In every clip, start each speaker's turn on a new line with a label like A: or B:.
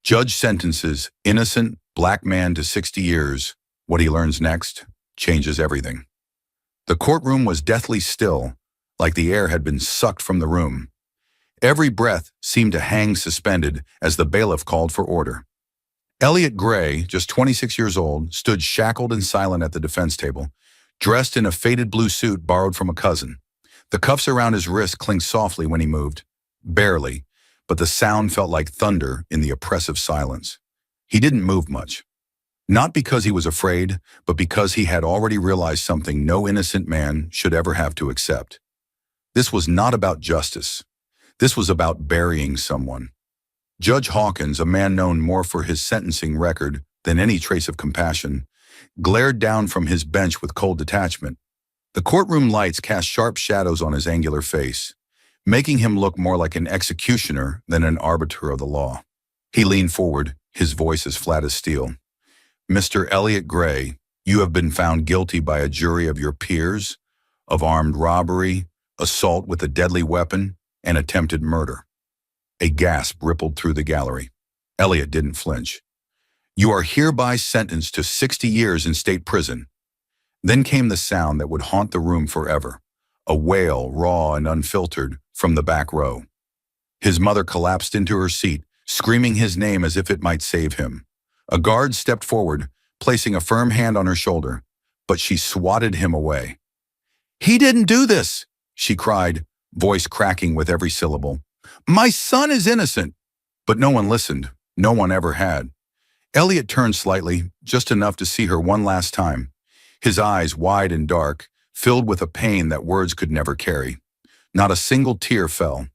A: Judge sentences innocent black man to 60 years. What he learns next changes everything. The courtroom was deathly still, like the air had been sucked from the room. Every breath seemed to hang suspended as the bailiff called for order. Elliot Gray, just 26 years old, stood shackled and silent at the defense table, dressed in a faded blue suit borrowed from a cousin. The cuffs around his wrist clinked softly when he moved. Barely, but the sound felt like thunder in the oppressive silence. He didn't move much. Not because he was afraid, but because he had already realized something no innocent man should ever have to accept. This was not about justice. This was about burying someone. Judge Hawkins, a man known more for his sentencing record than any trace of compassion, glared down from his bench with cold detachment. The courtroom lights cast sharp shadows on his angular face, making him look more like an executioner than an arbiter of the law. He leaned forward, his voice as flat as steel. "Mr. Elliot Gray, you have been found guilty by a jury of your peers of armed robbery, assault with a deadly weapon, and attempted murder." A gasp rippled through the gallery. Elliot didn't flinch. "You are hereby sentenced to 60 years in state prison." Then came the sound that would haunt the room forever, a wail, raw and unfiltered, from the back row. His mother collapsed into her seat, screaming his name as if it might save him. A guard stepped forward, placing a firm hand on her shoulder, but she swatted him away. "He didn't do this," she cried, voice cracking with every syllable. "My son is innocent." But no one listened. No one ever had. Elliot turned slightly, just enough to see her one last time, his eyes wide and dark, filled with a pain that words could never carry. Not a single tear fell.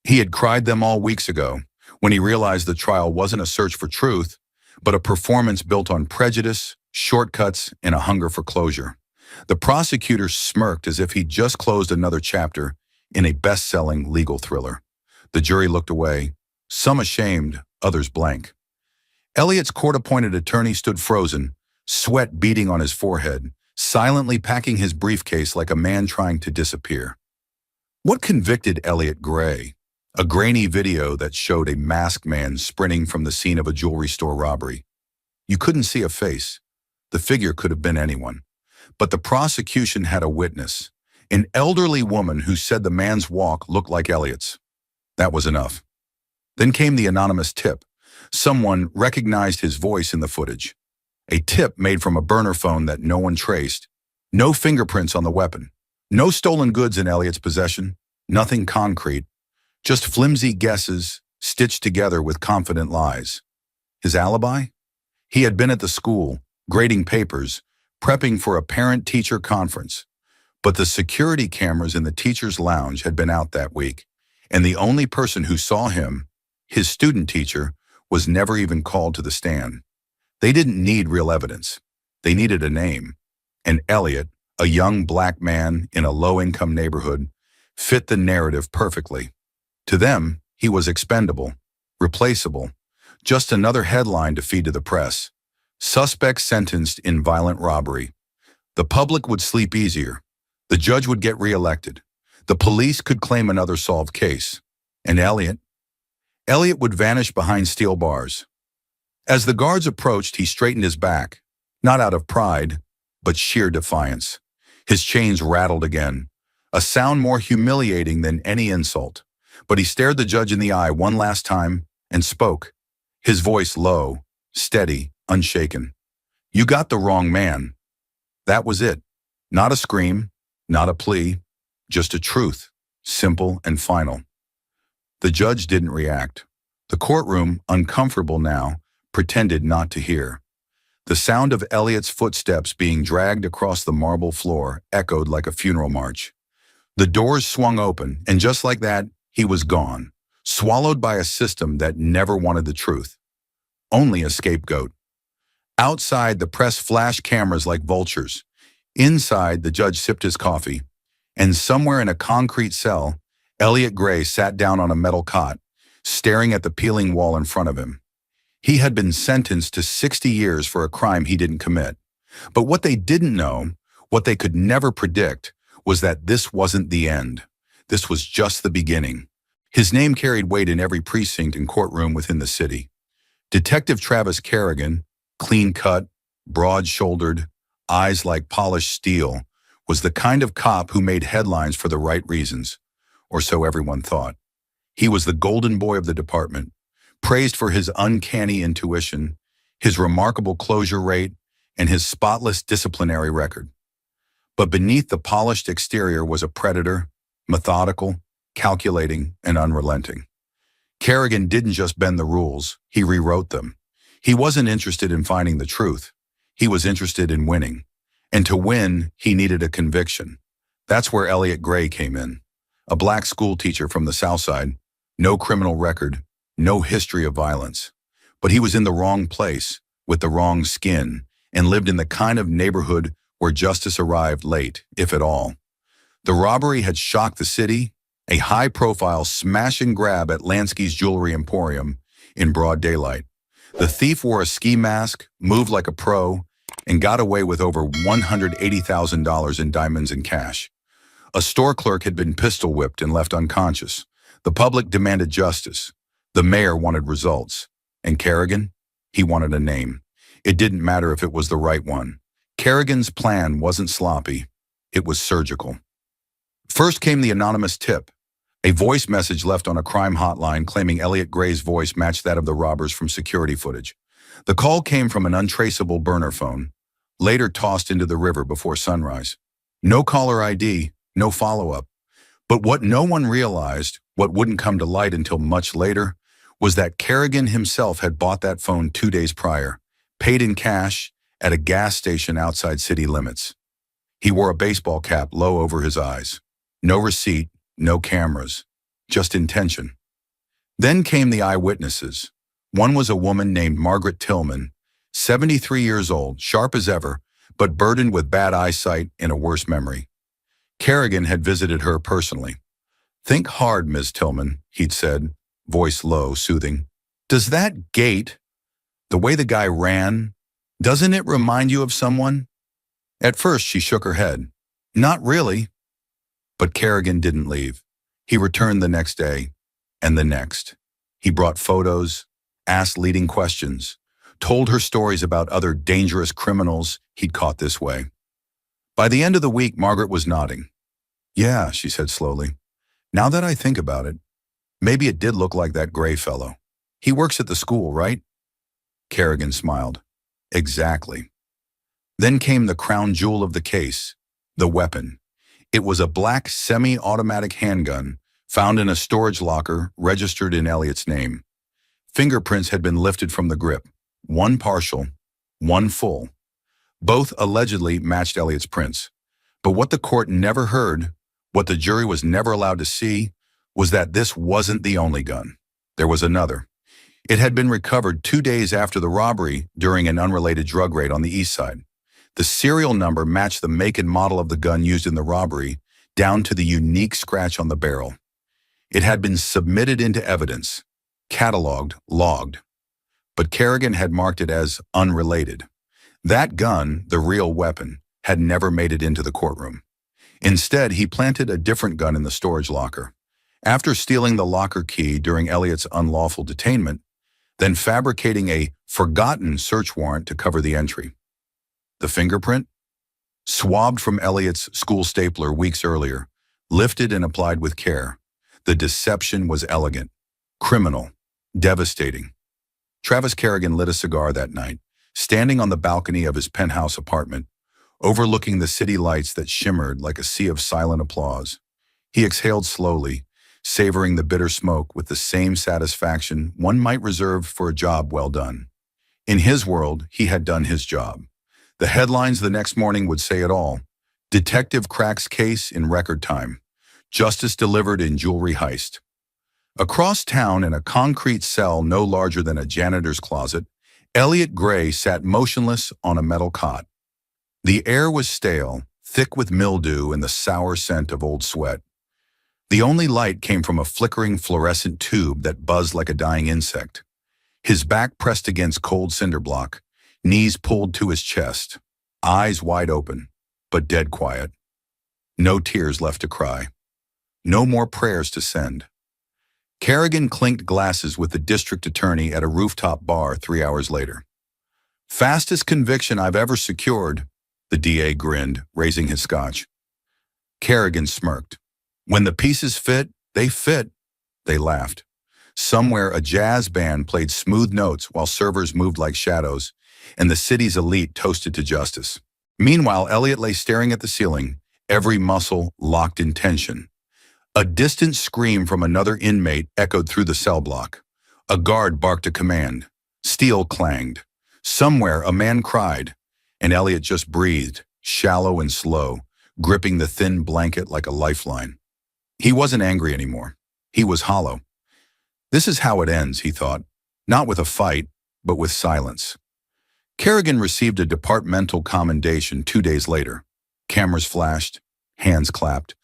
A: He had cried them all weeks ago, when he realized the trial wasn't a search for truth, but a performance built on prejudice, shortcuts, and a hunger for closure. The prosecutor smirked as if he'd just closed another chapter in a best-selling legal thriller. The jury looked away, some ashamed, others blank. Elliot's court-appointed attorney stood frozen, sweat beading on his forehead, silently packing his briefcase like a man trying to disappear. What convicted Elliot Gray? A grainy video that showed a masked man sprinting from the scene of a jewelry store robbery. You couldn't see a face. The figure could have been anyone. But the prosecution had a witness, an elderly woman who said the man's walk looked like Elliot's. That was enough. Then came the anonymous tip. Someone recognized his voice in the footage. A tip made from a burner phone that no one traced. No fingerprints on the weapon. No stolen goods in Elliot's possession. Nothing concrete. Just flimsy guesses stitched together with confident lies. His alibi? He had been at the school, grading papers, prepping for a parent-teacher conference. But the security cameras in the teacher's lounge had been out that week, and the only person who saw him, his student teacher, was never even called to the stand. They didn't need real evidence. They needed a name. And Elliot, a young black man in a low-income neighborhood, fit the narrative perfectly. To them, he was expendable, replaceable, just another headline to feed to the press. Suspect sentenced in violent robbery. The public would sleep easier. The judge would get reelected. The police could claim another solved case. And Elliot would vanish behind steel bars. As the guards approached, he straightened his back, not out of pride, but sheer defiance. His chains rattled again, a sound more humiliating than any insult. But he stared the judge in the eye one last time and spoke, his voice low, steady, unshaken. "You got the wrong man." That was it. Not a scream, not a plea, just a truth, simple and final. The judge didn't react. The courtroom, uncomfortable now, pretended not to hear. The sound of Elliot's footsteps being dragged across the marble floor echoed like a funeral march. The doors swung open, and just like that, he was gone, swallowed by a system that never wanted the truth. Only a scapegoat. Outside, the press flashed cameras like vultures. Inside, the judge sipped his coffee. And somewhere in a concrete cell, Elliot Gray sat down on a metal cot, staring at the peeling wall in front of him. He had been sentenced to 60 years for a crime he didn't commit. But what they didn't know, what they could never predict, was that this wasn't the end. This was just the beginning. His name carried weight in every precinct and courtroom within the city. Detective Travis Kerrigan, clean-cut, broad-shouldered, eyes like polished steel, was the kind of cop who made headlines for the right reasons, or so everyone thought. He was the golden boy of the department, praised for his uncanny intuition, his remarkable closure rate, and his spotless disciplinary record. But beneath the polished exterior was a predator, methodical, calculating, and unrelenting. Kerrigan didn't just bend the rules, he rewrote them. He wasn't interested in finding the truth. He was interested in winning. And to win, he needed a conviction. That's where Elliot Gray came in. A black school teacher from the South Side, no criminal record, no history of violence. But he was in the wrong place, with the wrong skin, and lived in the kind of neighborhood where justice arrived late, if at all. The robbery had shocked the city, a high-profile smash and grab at Lansky's Jewelry Emporium in broad daylight. The thief wore a ski mask, moved like a pro, and got away with over $180,000 in diamonds and cash. A store clerk had been pistol whipped and left unconscious. The public demanded justice. The mayor wanted results. And Kerrigan? He wanted a name. It didn't matter if it was the right one. Kerrigan's plan wasn't sloppy. It was surgical. First came the anonymous tip, a voice message left on a crime hotline claiming Elliot Gray's voice matched that of the robbers from security footage. The call came from an untraceable burner phone, later tossed into the river before sunrise. No caller ID, no follow-up. But what no one realized, what wouldn't come to light until much later, was that Kerrigan himself had bought that phone 2 days prior, paid in cash at a gas station outside city limits. He wore a baseball cap low over his eyes. No receipt, no cameras, just intention. Then came the eyewitnesses. One was a woman named Margaret Tillman, 73 years old, sharp as ever, but burdened with bad eyesight and a worse memory. Kerrigan had visited her personally. "Think hard, Miss Tillman," he'd said, voice low, soothing. "Does that gait, the way the guy ran, doesn't it remind you of someone?" At first, she shook her head. "Not really." But Kerrigan didn't leave. He returned the next day, and the next. He brought photos, asked leading questions, told her stories about other dangerous criminals he'd caught this way. By the end of the week, Margaret was nodding. "Yeah," she said slowly. "Now that I think about it, maybe it did look like that Gray fellow. He works at the school, right?" Kerrigan smiled. "Exactly." Then came the crown jewel of the case, the weapon. It was a black semi-automatic handgun found in a storage locker registered in Elliot's name. Fingerprints had been lifted from the grip, one partial, one full. Both allegedly matched Elliot's prints. But what the court never heard, what the jury was never allowed to see, was that this wasn't the only gun. There was another. It had been recovered 2 days after the robbery during an unrelated drug raid on the east side. The serial number matched the make and model of the gun used in the robbery, down to the unique scratch on the barrel. It had been submitted into evidence, cataloged, logged. But Kerrigan had marked it as unrelated. That gun, the real weapon, had never made it into the courtroom. Instead, he planted a different gun in the storage locker. After stealing the locker key during Elliot's unlawful detainment, then fabricating a forgotten search warrant to cover the entry. The fingerprint? Swabbed from Elliot's school stapler weeks earlier, lifted and applied with care. The deception was elegant, criminal, devastating. Travis Kerrigan lit a cigar that night, standing on the balcony of his penthouse apartment, overlooking the city lights that shimmered like a sea of silent applause. He exhaled slowly, savoring the bitter smoke with the same satisfaction one might reserve for a job well done. In his world, he had done his job. The headlines the next morning would say it all. Detective cracks case in record time. Justice delivered in jewelry heist. Across town in a concrete cell no larger than a janitor's closet, Elliot Gray sat motionless on a metal cot. The air was stale, thick with mildew and the sour scent of old sweat. The only light came from a flickering fluorescent tube that buzzed like a dying insect. His back pressed against cold cinder block, knees pulled to his chest, eyes wide open, but dead quiet. No tears left to cry. No more prayers to send. Kerrigan clinked glasses with the district attorney at a rooftop bar 3 hours later. Fastest conviction I've ever secured, the DA grinned, raising his scotch. Kerrigan smirked. When the pieces fit, they laughed. Somewhere a jazz band played smooth notes while servers moved like shadows, and the city's elite toasted to justice. Meanwhile, Elliot lay staring at the ceiling, every muscle locked in tension. A distant scream from another inmate echoed through the cell block. A guard barked a command. Steel clanged. Somewhere a man cried, and Elliot just breathed, shallow and slow, gripping the thin blanket like a lifeline. He wasn't angry anymore. He was hollow. This is how it ends, he thought. Not with a fight, but with silence. Kerrigan received a departmental commendation 2 days later. Cameras flashed, hands clapped.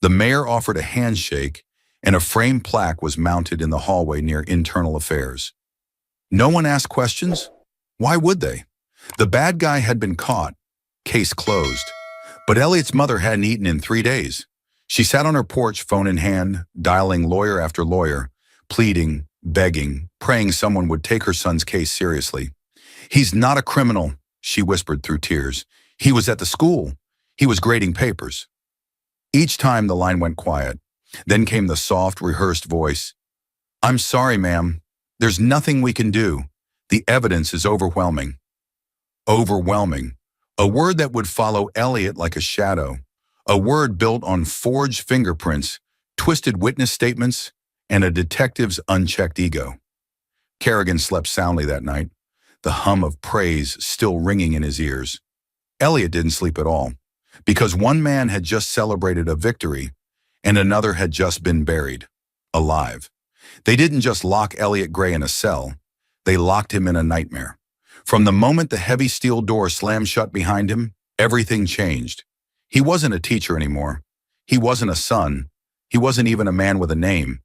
A: The mayor offered a handshake, and a framed plaque was mounted in the hallway near Internal Affairs. No one asked questions? Why would they? The bad guy had been caught. Case closed. But Elliot's mother hadn't eaten in 3 days. She sat on her porch, phone in hand, dialing lawyer after lawyer, pleading, begging, praying someone would take her son's case seriously. He's not a criminal, she whispered through tears. He was at the school. He was grading papers. Each time the line went quiet. Then came the soft, rehearsed voice. I'm sorry, ma'am. There's nothing we can do. The evidence is overwhelming. Overwhelming. A word that would follow Elliot like a shadow. A word built on forged fingerprints, twisted witness statements, and a detective's unchecked ego. Kerrigan slept soundly that night, the hum of praise still ringing in his ears. Elliot didn't sleep at all, because one man had just celebrated a victory, and another had just been buried, alive. They didn't just lock Elliot Gray in a cell, they locked him in a nightmare. From the moment the heavy steel door slammed shut behind him, everything changed. He wasn't a teacher anymore. He wasn't a son. He wasn't even a man with a name.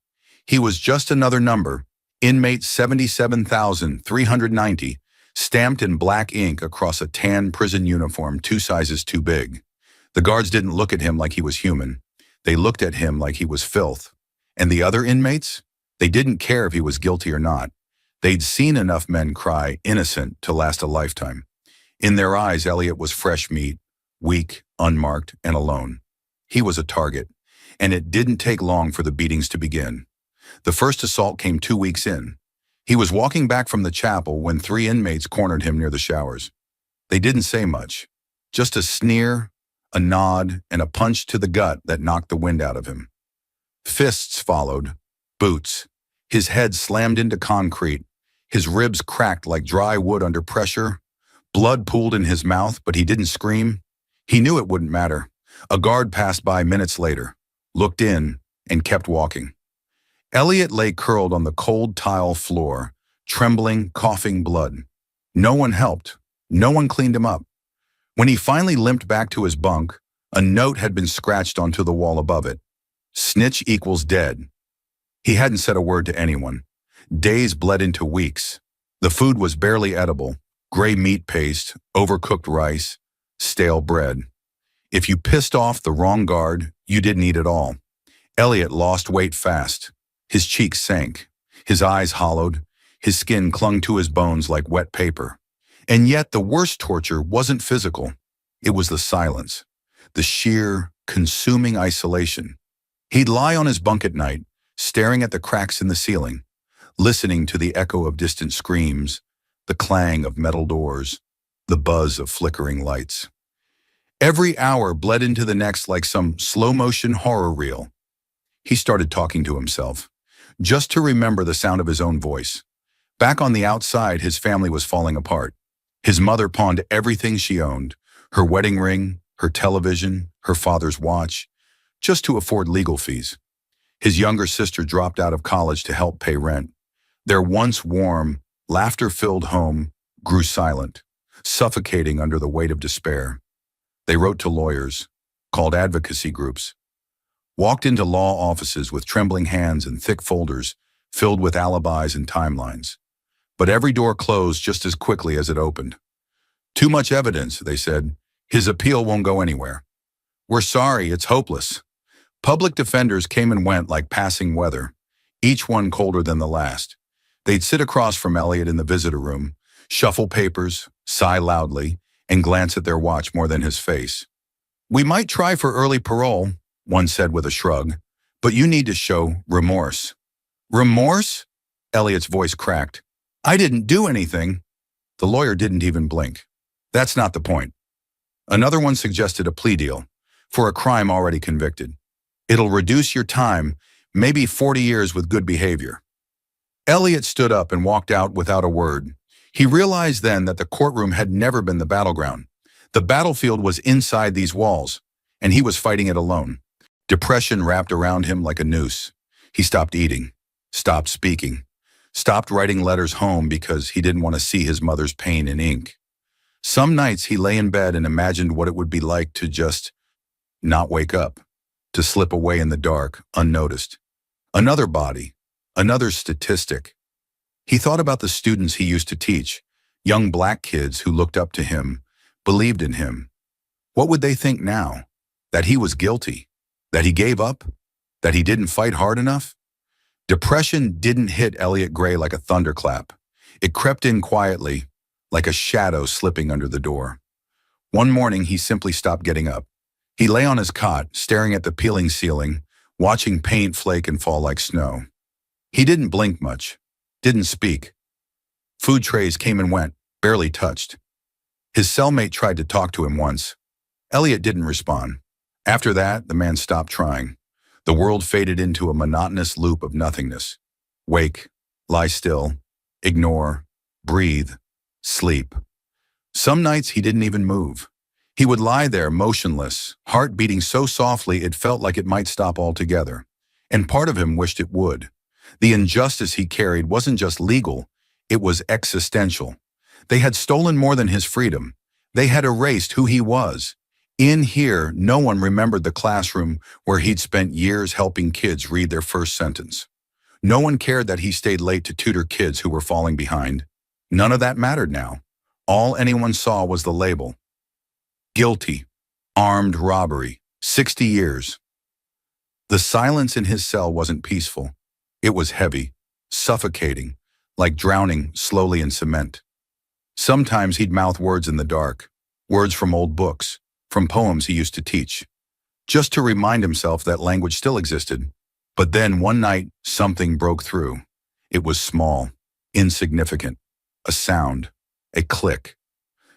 A: He was just another number, inmate 77,390, stamped in black ink across a tan prison uniform 2 sizes too big. The guards didn't look at him like he was human. They looked at him like he was filth. And the other inmates? They didn't care if he was guilty or not. They'd seen enough men cry innocent to last a lifetime. In their eyes, Elliot was fresh meat, weak, unmarked, and alone. He was a target, and it didn't take long for the beatings to begin. The first assault came 2 weeks in. He was walking back from the chapel when 3 inmates cornered him near the showers. They didn't say much, just a sneer, a nod, and a punch to the gut that knocked the wind out of him. Fists followed, boots. His head slammed into concrete. His ribs cracked like dry wood under pressure. Blood pooled in his mouth, but he didn't scream. He knew it wouldn't matter. A guard passed by minutes later, looked in, and kept walking. Elliot lay curled on the cold tile floor, trembling, coughing blood. No one helped. No one cleaned him up. When he finally limped back to his bunk, a note had been scratched onto the wall above it. Snitch equals dead. He hadn't said a word to anyone. Days bled into weeks. The food was barely edible. Gray meat paste, overcooked rice, stale bread. If you pissed off the wrong guard, you didn't eat at all. Elliot lost weight fast. His cheeks sank. His eyes hollowed. His skin clung to his bones like wet paper. And yet the worst torture wasn't physical. It was the silence. The sheer, consuming isolation. He'd lie on his bunk at night, staring at the cracks in the ceiling, listening to the echo of distant screams, the clang of metal doors, the buzz of flickering lights. Every hour bled into the next like some slow-motion horror reel. He started talking to himself, just to remember the sound of his own voice. Back on the outside, his family was falling apart. His mother pawned everything she owned, her wedding ring, her television, her father's watch, just to afford legal fees. His younger sister dropped out of college to help pay rent. Their once warm, laughter-filled home grew silent, suffocating under the weight of despair. They wrote to lawyers, called advocacy groups, walked into law offices with trembling hands and thick folders filled with alibis and timelines. But every door closed just as quickly as it opened. Too much evidence, they said. His appeal won't go anywhere. We're sorry, it's hopeless. Public defenders came and went like passing weather. each one colder than the last. They'd sit across from Elliot in the visitor room, shuffle papers, sigh loudly, and glance at their watch more than his face. "We might try for early parole," one said with a shrug, "but you need to show remorse." "Remorse?" Elliot's voice cracked. "I didn't do anything." The lawyer didn't even blink. "That's not the point." Another one suggested a plea deal for a crime already convicted. "It'll reduce your time, maybe 40 years with good behavior." Elliot stood up and walked out without a word. He realized then that the courtroom had never been the battleground. The battlefield was inside these walls, and he was fighting it alone. Depression wrapped around him like a noose. He stopped eating, stopped speaking, stopped writing letters home because he didn't want to see his mother's pain in ink. Some nights he lay in bed and imagined what it would be like to just not wake up, to slip away in the dark, unnoticed. Another body, another statistic. He thought about the students he used to teach, young black kids who looked up to him, believed in him. What would they think now? That he was guilty? That he gave up? That he didn't fight hard enough? Depression didn't hit Elliot Gray like a thunderclap. It crept in quietly, like a shadow slipping under the door. One morning, he simply stopped getting up. He lay on his cot, staring at the peeling ceiling, watching paint flake and fall like snow. He didn't blink much, didn't speak. Food trays came and went, barely touched. His cellmate tried to talk to him once. Elliot didn't respond. After that, the man stopped trying. The world faded into a monotonous loop of nothingness. Wake, lie still, ignore, breathe, sleep. Some nights he didn't even move. He would lie there motionless, heart beating so softly it felt like it might stop altogether. And part of him wished it would. The injustice he carried wasn't just legal, it was existential. They had stolen more than his freedom. They had erased who he was. In here, no one remembered the classroom where he'd spent years helping kids read their first sentence. No one cared that he stayed late to tutor kids who were falling behind. None of that mattered now. All anyone saw was the label. Guilty. Armed robbery. 60 years. The silence in his cell wasn't peaceful. It was heavy, suffocating, like drowning slowly in cement. Sometimes he'd mouth words in the dark, words from old books, from poems he used to teach, just to remind himself that language still existed. But then one night, something broke through. It was small, insignificant, a sound, a click.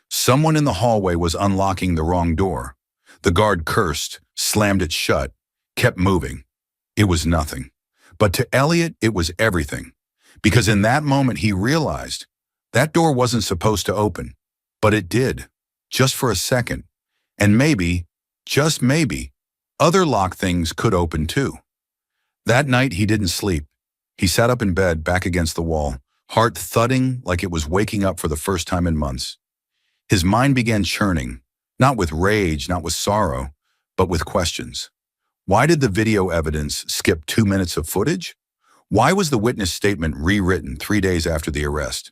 A: Someone in the hallway was unlocking the wrong door. The guard cursed, slammed it shut, kept moving. It was nothing. But to Elliot, it was everything. Because in that moment, he realized that door wasn't supposed to open. But it did, just for a second. And maybe, just maybe, other locked things could open too. That night, he didn't sleep. He sat up in bed, back against the wall, heart thudding like it was waking up for the first time in months. His mind began churning, not with rage, not with sorrow, but with questions. Why did the video evidence skip 2 minutes of footage? Why was the witness statement rewritten 3 days after the arrest?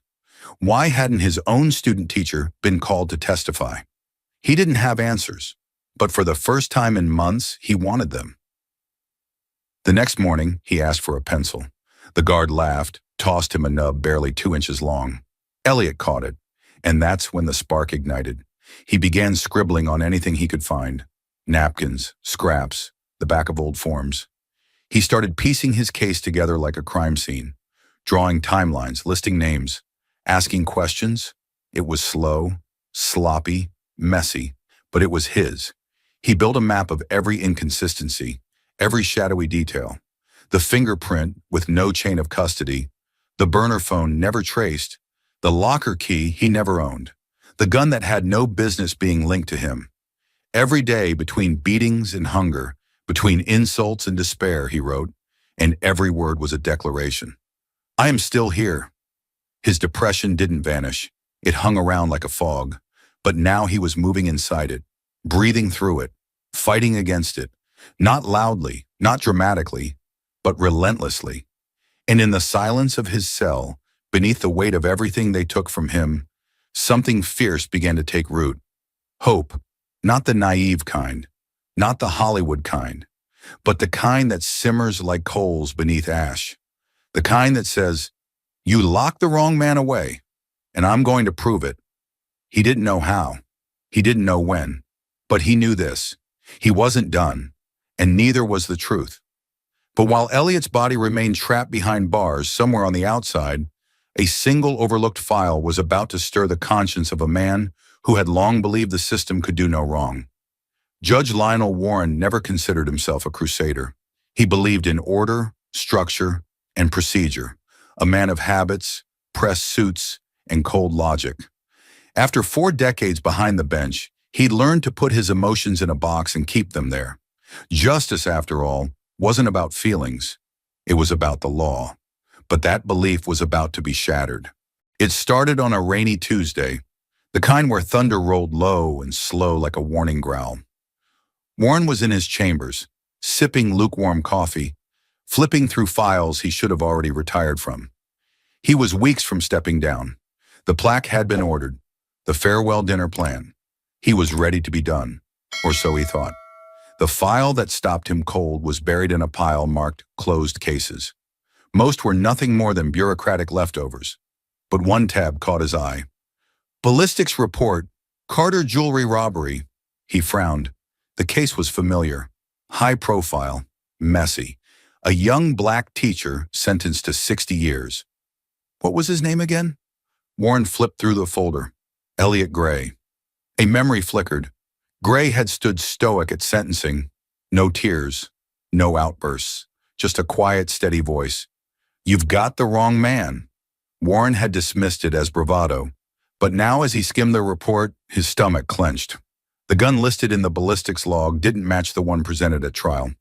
A: Why hadn't his own student teacher been called to testify? He didn't have answers, but for the first time in months, he wanted them. The next morning, he asked for a pencil. The guard laughed, tossed him a nub barely 2 inches long. Elliot caught it, and that's when the spark ignited. He began scribbling on anything he could find. Napkins, scraps, the back of old forms. He started piecing his case together like a crime scene, drawing timelines, listing names, asking questions. It was slow, sloppy, messy, but it was his. He built a map of every inconsistency, every shadowy detail. The fingerprint with no chain of custody, the burner phone never traced, the locker key he never owned, the gun that had no business being linked to him. Every day between beatings and hunger, between insults and despair, he wrote, and every word was a declaration. I am still here. His depression didn't vanish. It hung around like a fog. But now he was moving inside it, breathing through it, fighting against it, not loudly, not dramatically, but relentlessly. And in the silence of his cell, beneath the weight of everything they took from him, something fierce began to take root. Hope, not the naive kind, not the Hollywood kind, but the kind that simmers like coals beneath ash. The kind that says, "You locked the wrong man away, and I'm going to prove it." He didn't know how. He didn't know when. But he knew this. He wasn't done, and neither was the truth. But while Elliot's body remained trapped behind bars somewhere on the outside, a single overlooked file was about to stir the conscience of a man who had long believed the system could do no wrong. Judge Lionel Warren never considered himself a crusader. He believed in order, structure, and procedure, a man of habits, press suits, and cold logic. After 4 decades behind the bench, he'd learned to put his emotions in a box and keep them there. Justice, after all, wasn't about feelings. It was about the law. But that belief was about to be shattered. It started on a rainy Tuesday, the kind where thunder rolled low and slow like a warning growl. Warren was in his chambers, sipping lukewarm coffee, flipping through files he should have already retired from. He was weeks from stepping down. The plaque had been ordered, the farewell dinner plan. He was ready to be done, or so he thought. The file that stopped him cold was buried in a pile marked closed cases. Most were nothing more than bureaucratic leftovers, but one tab caught his eye. Ballistics report, Carter jewelry robbery. He frowned. The case was familiar, high profile, messy. A young black teacher sentenced to 60 years. What was his name again? Warren flipped through the folder. Elliot Gray. A memory flickered. Gray had stood stoic at sentencing. No tears, no outbursts, just a quiet, steady voice. "You've got the wrong man." Warren had dismissed it as bravado, but now as he skimmed the report, his stomach clenched. The gun listed in the ballistics log didn't match the one presented at trial.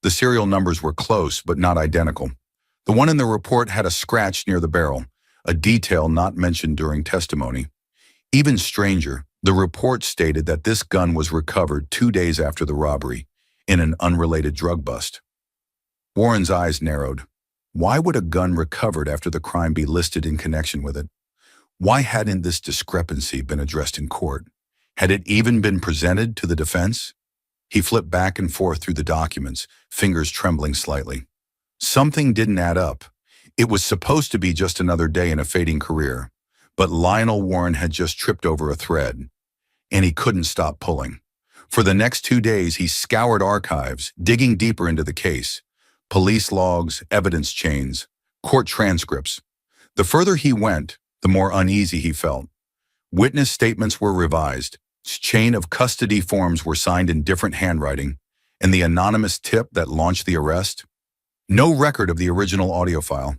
A: The serial numbers were close, but not identical. The one in the report had a scratch near the barrel, a detail not mentioned during testimony. Even stranger, the report stated that this gun was recovered 2 days after the robbery, in an unrelated drug bust. Warren's eyes narrowed. Why would a gun recovered after the crime be listed in connection with it? Why hadn't this discrepancy been addressed in court? Had it even been presented to the defense? He flipped back and forth through the documents, fingers trembling slightly. Something didn't add up. It was supposed to be just another day in a fading career, but Lionel Warren had just tripped over a thread, and he couldn't stop pulling. For the next 2 days, he scoured archives, digging deeper into the case. Police logs, evidence chains, court transcripts. The further he went, the more uneasy he felt. Witness statements were revised. Chain of custody forms were signed in different handwriting, and the anonymous tip that launched the arrest? No record of the original audio file,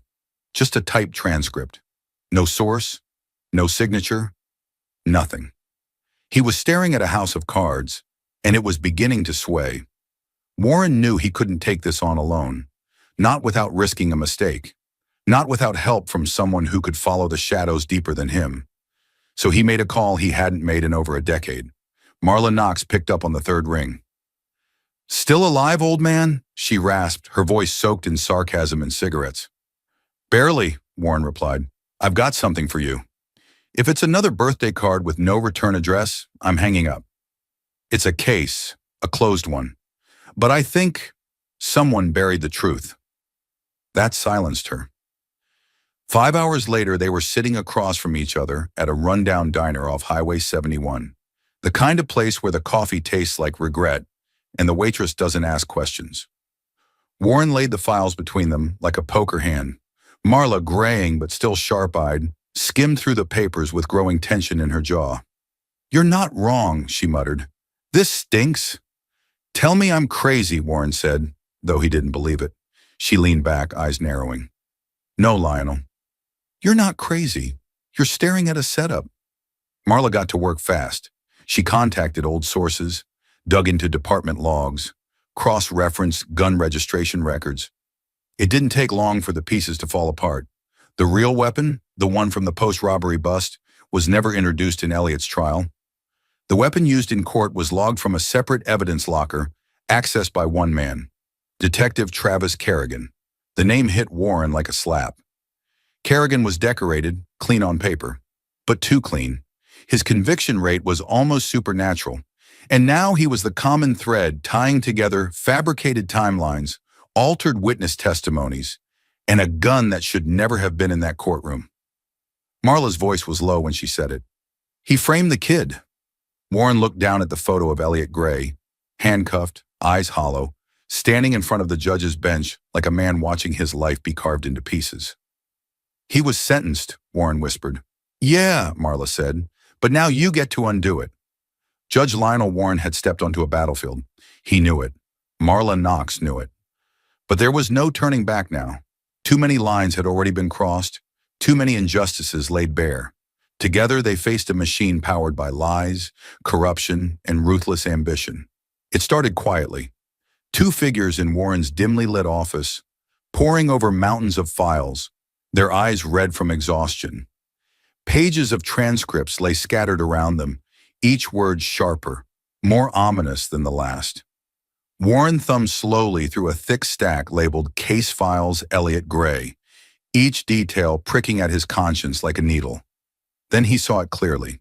A: just a typed transcript. No source, no signature, nothing. He was staring at a house of cards, and it was beginning to sway. Warren knew he couldn't take this on alone, not without risking a mistake, not without help from someone who could follow the shadows deeper than him. So he made a call he hadn't made in over a decade. Marla Knox picked up on the third ring. "Still alive, old man?" she rasped, her voice soaked in sarcasm and cigarettes. "Barely," Warren replied. "I've got something for you. If it's another birthday card with no return address, I'm hanging up. It's a case, a closed one. But I think someone buried the truth." That silenced her. 5 hours later, they were sitting across from each other at a rundown diner off Highway 71, the kind of place where the coffee tastes like regret and the waitress doesn't ask questions. Warren laid the files between them like a poker hand. Marla, graying but still sharp-eyed, skimmed through the papers with growing tension in her jaw. "You're not wrong," she muttered. "This stinks." "Tell me I'm crazy," Warren said, though he didn't believe it. She leaned back, eyes narrowing. "No, Lionel. You're not crazy. You're staring at a setup." Marla got to work fast. She contacted old sources, dug into department logs, cross-referenced gun registration records. It didn't take long for the pieces to fall apart. The real weapon, the one from the post-robbery bust, was never introduced in Elliot's trial. The weapon used in court was logged from a separate evidence locker, accessed by one man, Detective Travis Kerrigan. The name hit Warren like a slap. Kerrigan was decorated, clean on paper, but too clean. His conviction rate was almost supernatural, and now he was the common thread tying together fabricated timelines, altered witness testimonies, and a gun that should never have been in that courtroom. Marla's voice was low when she said it. He framed the kid. Warren looked down at the photo of Elliot Gray, handcuffed, eyes hollow, standing in front of the judge's bench like a man watching his life be carved into pieces. He was sentenced, Warren whispered. Yeah, Marla said, but now you get to undo it. Judge Lionel Warren had stepped onto a battlefield. He knew it. Marla Knox knew it. But there was no turning back now. Too many lines had already been crossed, too many injustices laid bare. Together they faced a machine powered by lies, corruption, and ruthless ambition. It started quietly. Two figures in Warren's dimly lit office, poring over mountains of files, their eyes red from exhaustion. Pages of transcripts lay scattered around them, each word sharper, more ominous than the last. Warren thumbed slowly through a thick stack labeled Case Files Elliot Gray, each detail pricking at his conscience like a needle. Then he saw it clearly,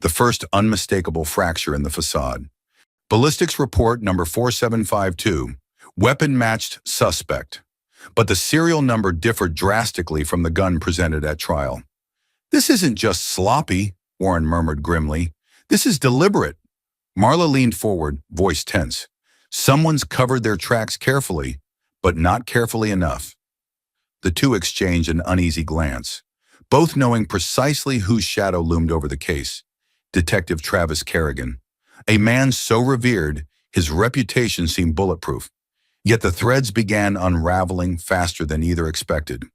A: the first unmistakable fracture in the facade. Ballistics report number 4752, weapon-matched suspect. But the serial number differed drastically from the gun presented at trial. This isn't just sloppy, Warren murmured grimly. This is deliberate. Marla leaned forward, voice tense. Someone's covered their tracks carefully, but not carefully enough. The two exchanged an uneasy glance, both knowing precisely whose shadow loomed over the case. Detective Travis Kerrigan. A man so revered, his reputation seemed bulletproof. Yet the threads began unraveling faster than either expected.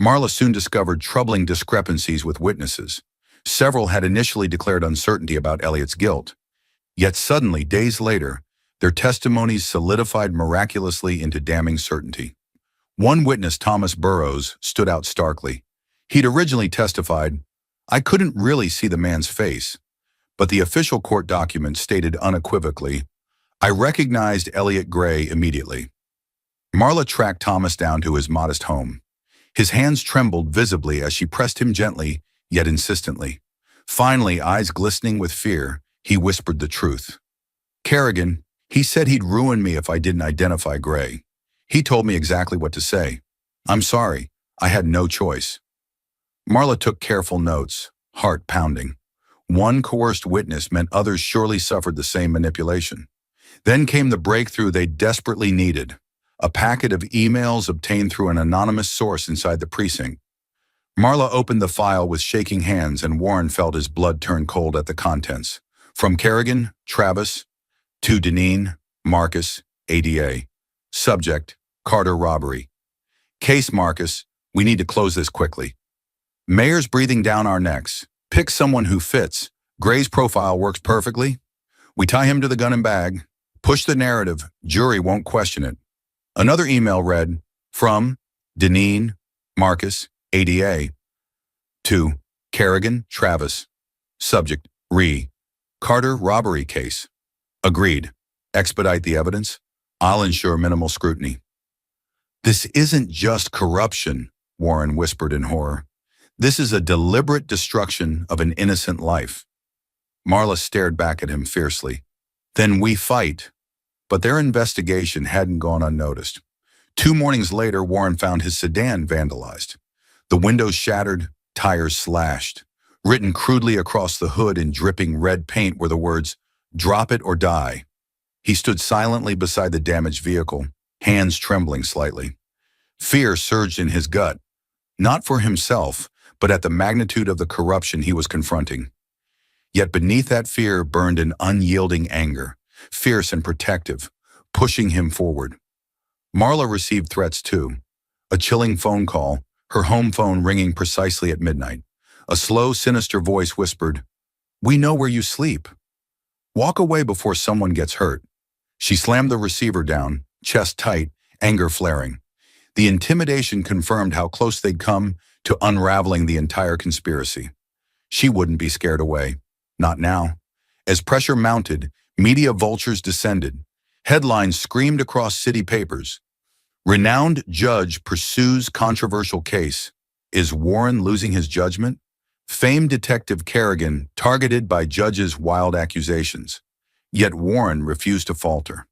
A: Marla soon discovered troubling discrepancies with witnesses. Several had initially declared uncertainty about Elliot's guilt. Yet suddenly, days later, their testimonies solidified miraculously into damning certainty. One witness, Thomas Burrows, stood out starkly. He'd originally testified, "I couldn't really see the man's face," but the official court document stated unequivocally, "I recognized Elliot Gray immediately." Marla tracked Thomas down to his modest home. His hands trembled visibly as she pressed him gently, yet insistently. Finally, eyes glistening with fear, he whispered the truth. "Kerrigan, he said he'd ruin me if I didn't identify Gray. He told me exactly what to say. I'm sorry, I had no choice." Marla took careful notes, heart pounding. One coerced witness meant others surely suffered the same manipulation. Then came the breakthrough they desperately needed, a packet of emails obtained through an anonymous source inside the precinct. Marla opened the file with shaking hands and Warren felt his blood turn cold at the contents. From Kerrigan, Travis, to Deneen, Marcus, ADA. Subject, Carter robbery. Case Marcus, we need to close this quickly. Mayor's breathing down our necks. Pick someone who fits. Gray's profile works perfectly. We tie him to the gun and bag. Push the narrative. Jury won't question it. Another email read, from Deneen, Marcus, ADA, to Kerrigan, Travis. Subject, Carter robbery case. Agreed. Expedite the evidence. I'll ensure minimal scrutiny. This isn't just corruption, Warren whispered in horror. This is a deliberate destruction of an innocent life. Marla stared back at him fiercely. Then we fight. But their investigation hadn't gone unnoticed. 2 mornings later, Warren found his sedan vandalized. The windows shattered, tires slashed. Written crudely across the hood in dripping red paint were the words, "Drop it or die." He stood silently beside the damaged vehicle, hands trembling slightly. Fear surged in his gut, not for himself, but at the magnitude of the corruption he was confronting. Yet beneath that fear burned an unyielding anger, fierce and protective, pushing him forward. Marla received threats too. A chilling phone call, her home phone ringing precisely at midnight. A slow, sinister voice whispered, "We know where you sleep. Walk away before someone gets hurt." She slammed the receiver down, chest tight, anger flaring. The intimidation confirmed how close they'd come to unraveling the entire conspiracy. She wouldn't be scared away. Not now. As pressure mounted, media vultures descended. Headlines screamed across city papers. Renowned judge pursues controversial case. Is Warren losing his judgment? Famed detective Kerrigan targeted by judge's wild accusations. Yet Warren refused to falter.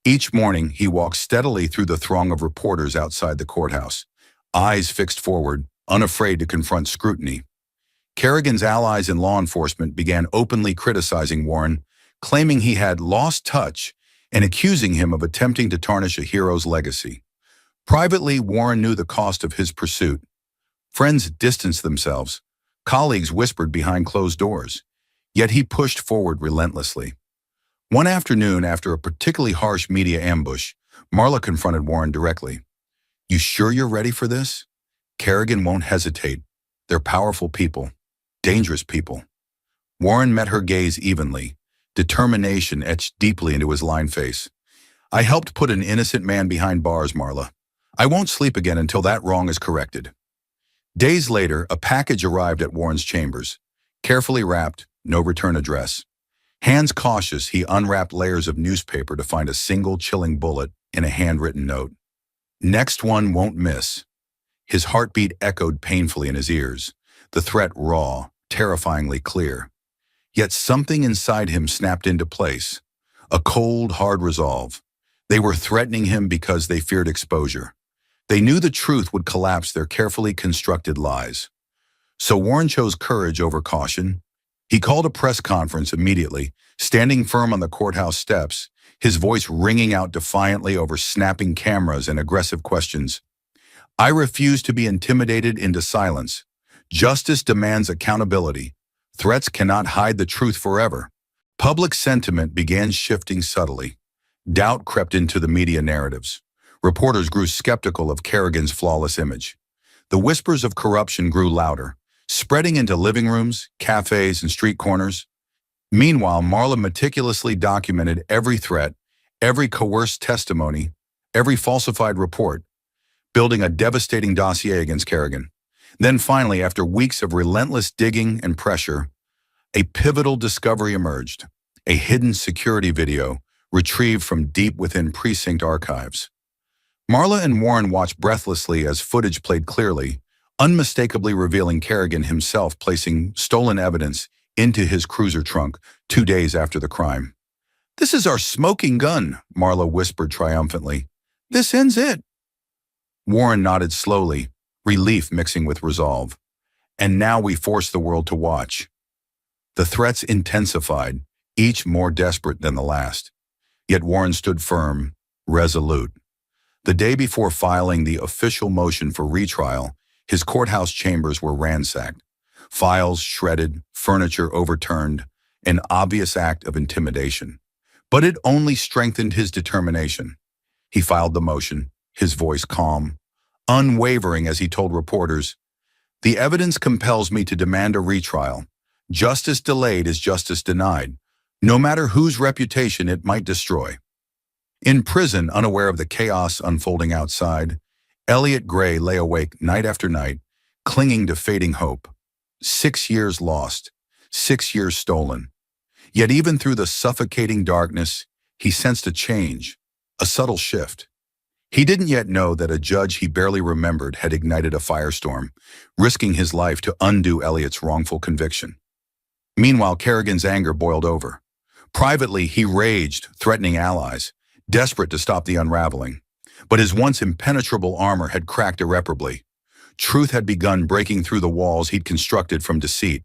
A: Each morning, he walked steadily through the throng of reporters outside the courthouse, eyes fixed forward, unafraid to confront scrutiny. Kerrigan's allies in law enforcement began openly criticizing Warren, claiming he had lost touch and accusing him of attempting to tarnish a hero's legacy. Privately, Warren knew the cost of his pursuit. Friends distanced themselves. Colleagues whispered behind closed doors. Yet he pushed forward relentlessly. One afternoon, after a particularly harsh media ambush, Marla confronted Warren directly. "You sure you're ready for this?" Kerrigan won't hesitate. They're powerful people. Dangerous people. Warren met her gaze evenly. Determination etched deeply into his lined face. "I helped put an innocent man behind bars, Marla. I won't sleep again until that wrong is corrected." Days later, a package arrived at Warren's chambers. Carefully wrapped, no return address. Hands cautious, he unwrapped layers of newspaper to find a single chilling bullet in a handwritten note. "Next one won't miss." His heartbeat echoed painfully in his ears, the threat raw, terrifyingly clear. Yet something inside him snapped into place. A cold, hard resolve. They were threatening him because they feared exposure. They knew the truth would collapse their carefully constructed lies. So Warren chose courage over caution. He called a press conference immediately, standing firm on the courthouse steps, his voice ringing out defiantly over snapping cameras and aggressive questions. "I refuse to be intimidated into silence. Justice demands accountability. Threats cannot hide the truth forever." Public sentiment began shifting subtly. Doubt crept into the media narratives. Reporters grew skeptical of Kerrigan's flawless image. The whispers of corruption grew louder, spreading into living rooms, cafes, and street corners. Meanwhile, Marla meticulously documented every threat, every coerced testimony, every falsified report, building a devastating dossier against Kerrigan. Then finally, after weeks of relentless digging and pressure, a pivotal discovery emerged: a hidden security video retrieved from deep within precinct archives. Marla and Warren watched breathlessly as footage played clearly, unmistakably revealing Kerrigan himself placing stolen evidence into his cruiser trunk 2 days after the crime. "This is our smoking gun," Marla whispered triumphantly. "This ends it." Warren nodded slowly, relief mixing with resolve. "And now we force the world to watch." The threats intensified, each more desperate than the last. Yet Warren stood firm, resolute. The day before filing the official motion for retrial, his courthouse chambers were ransacked. Files shredded, furniture overturned, an obvious act of intimidation. But it only strengthened his determination. He filed the motion, his voice calm, unwavering as he told reporters, "The evidence compels me to demand a retrial. Justice delayed is justice denied, no matter whose reputation it might destroy." In prison, unaware of the chaos unfolding outside, Elliot Gray lay awake night after night, clinging to fading hope. 6 years lost, 6 years stolen. Yet even through the suffocating darkness, he sensed a change, a subtle shift. He didn't yet know that a judge he barely remembered had ignited a firestorm, risking his life to undo Elliot's wrongful conviction. Meanwhile, Kerrigan's anger boiled over. Privately, he raged, threatening allies, desperate to stop the unraveling. But his once impenetrable armor had cracked irreparably. Truth had begun breaking through the walls he'd constructed from deceit.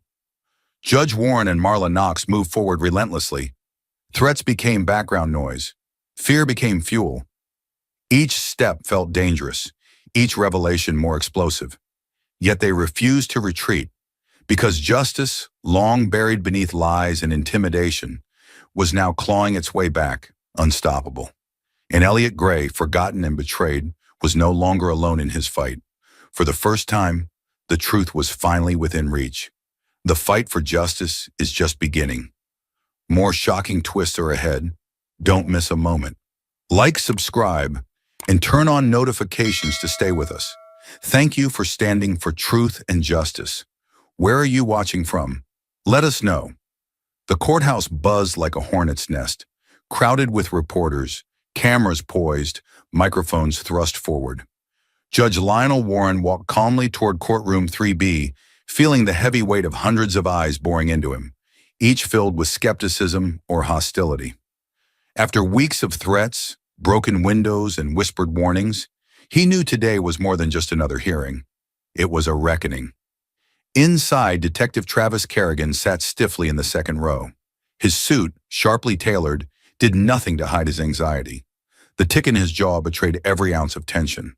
A: Judge Warren and Marla Knox moved forward relentlessly. Threats became background noise. Fear became fuel. Each step felt dangerous, each revelation more explosive. Yet they refused to retreat, because justice, long buried beneath lies and intimidation, was now clawing its way back, unstoppable. And Elliot Gray, forgotten and betrayed, was no longer alone in his fight. For the first time, the truth was finally within reach. The fight for justice is just beginning. More shocking twists are ahead. Don't miss a moment. Like, subscribe, and turn on notifications to stay with us. Thank you for standing for truth and justice. Where are you watching from? Let us know. The courthouse buzzed like a hornet's nest, crowded with reporters, cameras poised, microphones thrust forward. Judge Lionel Warren walked calmly toward courtroom 3B, feeling the heavy weight of hundreds of eyes boring into him, each filled with skepticism or hostility. After weeks of threats, broken windows, and whispered warnings, He knew today was more than just another hearing. It was a reckoning. Inside, Detective Travis Kerrigan sat stiffly in the second row. His suit, sharply tailored, did nothing to hide his anxiety. The tick in his jaw betrayed every ounce of tension.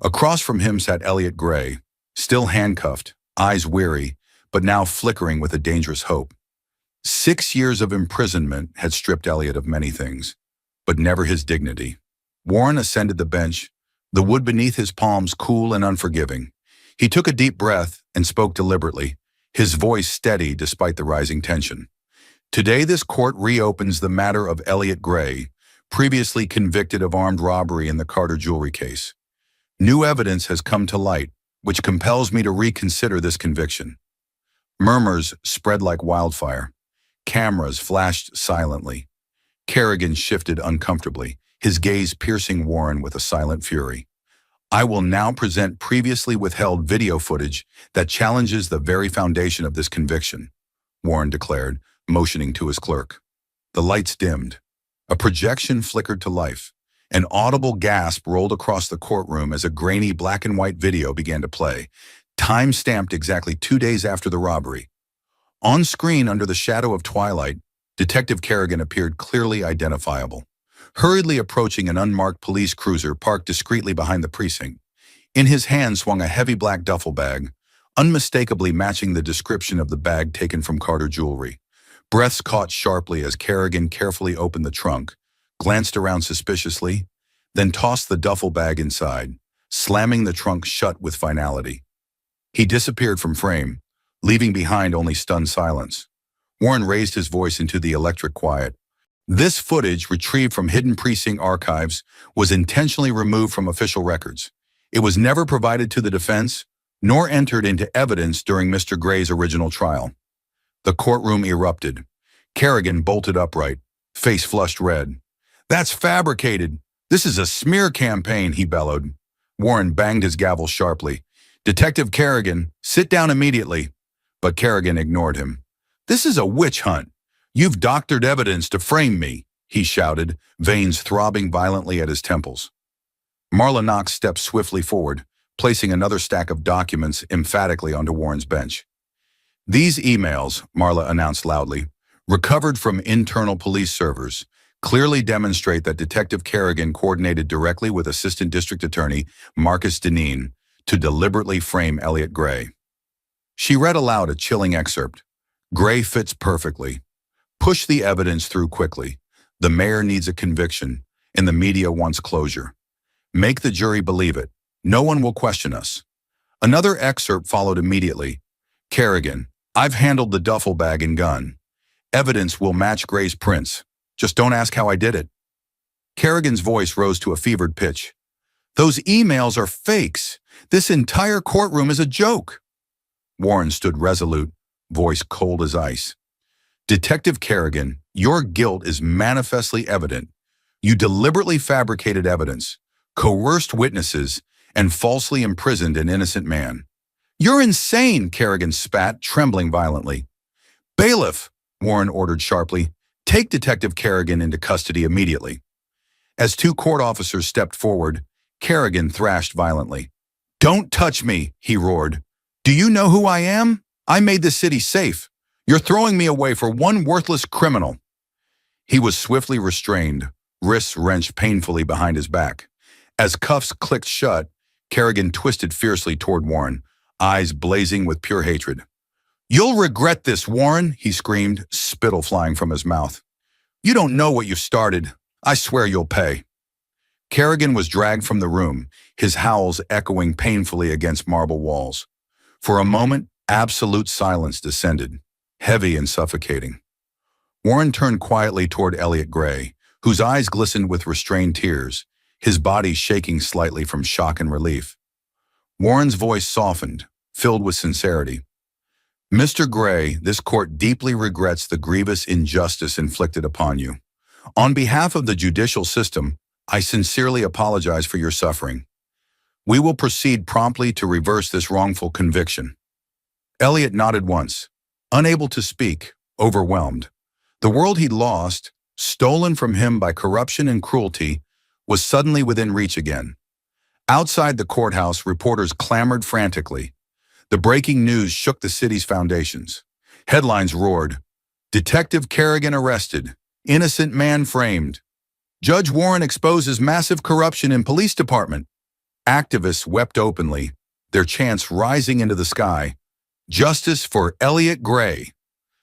A: Across from him sat Elliot Gray, still handcuffed, eyes weary, but now flickering with a dangerous hope. 6 years of imprisonment had stripped Elliot of many things, but never his dignity. Warren ascended the bench, the wood beneath his palms cool and unforgiving. He took a deep breath and spoke deliberately, his voice steady despite the rising tension. Today this court reopens the matter of Elliot Gray, previously convicted of armed robbery in the Carter jewelry case. New evidence has come to light, which compels me to reconsider this conviction. Murmurs spread like wildfire. Cameras flashed silently. Kerrigan shifted uncomfortably, his gaze piercing Warren with a silent fury. I will now present previously withheld video footage that challenges the very foundation of this conviction, Warren declared, motioning to his clerk. The lights dimmed. A projection flickered to life. An audible gasp rolled across the courtroom as a grainy black and white video began to play, time-stamped exactly 2 days after the robbery. On screen, under the shadow of twilight, Detective Kerrigan appeared clearly identifiable, hurriedly approaching an unmarked police cruiser parked discreetly behind the precinct. In his hand swung a heavy black duffel bag, unmistakably matching the description of the bag taken from Carter jewelry. Breaths caught sharply as Kerrigan carefully opened the trunk, glanced around suspiciously, then tossed the duffel bag inside, slamming the trunk shut with finality. He disappeared from frame, leaving behind only stunned silence. Warren raised his voice into the electric quiet. This footage, retrieved from hidden precinct archives, was intentionally removed from official records. It was never provided to the defense, nor entered into evidence during Mr. Gray's original trial. The courtroom erupted. Kerrigan bolted upright, face flushed red. "That's fabricated. This is a smear campaign," he bellowed. Warren banged his gavel sharply. "Detective Kerrigan, sit down immediately." But Kerrigan ignored him. "This is a witch hunt. You've doctored evidence to frame me," he shouted, veins throbbing violently at his temples. Marla Knox stepped swiftly forward, placing another stack of documents emphatically onto Warren's bench. "These emails," Marla announced loudly, "recovered from internal police servers, clearly demonstrate that Detective Kerrigan coordinated directly with Assistant District Attorney Marcus Deneen to deliberately frame Elliot Gray." She read aloud a chilling excerpt. "Gray fits perfectly. Push the evidence through quickly. The mayor needs a conviction, and the media wants closure. Make the jury believe it. No one will question us." Another excerpt followed immediately. "Kerrigan, I've handled the duffel bag and gun. Evidence will match Gray's prints. Just don't ask how I did it." Kerrigan's voice rose to a fevered pitch. "Those emails are fakes. This entire courtroom is a joke." Warren stood resolute, voice cold as ice. "Detective Kerrigan, your guilt is manifestly evident. You deliberately fabricated evidence, coerced witnesses, and falsely imprisoned an innocent man." "You're insane," Kerrigan spat, trembling violently. "Bailiff," Warren ordered sharply, "take Detective Kerrigan into custody immediately." As 2 court officers stepped forward, Kerrigan thrashed violently. "Don't touch me," he roared. "Do you know who I am? I made this city safe. You're throwing me away for one worthless criminal." He was swiftly restrained, wrists wrenched painfully behind his back. As cuffs clicked shut, Kerrigan twisted fiercely toward Warren, eyes blazing with pure hatred. "You'll regret this, Warren," he screamed, spittle flying from his mouth. "You don't know what you started. I swear you'll pay." Kerrigan was dragged from the room, his howls echoing painfully against marble walls. For a moment, absolute silence descended, heavy and suffocating. Warren turned quietly toward Elliot Gray, whose eyes glistened with restrained tears, his body shaking slightly from shock and relief. Warren's voice softened, filled with sincerity. "Mr. Gray, this court deeply regrets the grievous injustice inflicted upon you. On behalf of the judicial system, I sincerely apologize for your suffering. We will proceed promptly to reverse this wrongful conviction." Elliot nodded once, unable to speak, overwhelmed. The world he'd lost, stolen from him by corruption and cruelty, was suddenly within reach again. Outside the courthouse, reporters clamored frantically. The breaking news shook the city's foundations. Headlines roared, "Detective Kerrigan arrested. Innocent man framed. Judge Warren exposes massive corruption in police department." Activists wept openly, their chants rising into the sky. "Justice for Elliot Gray."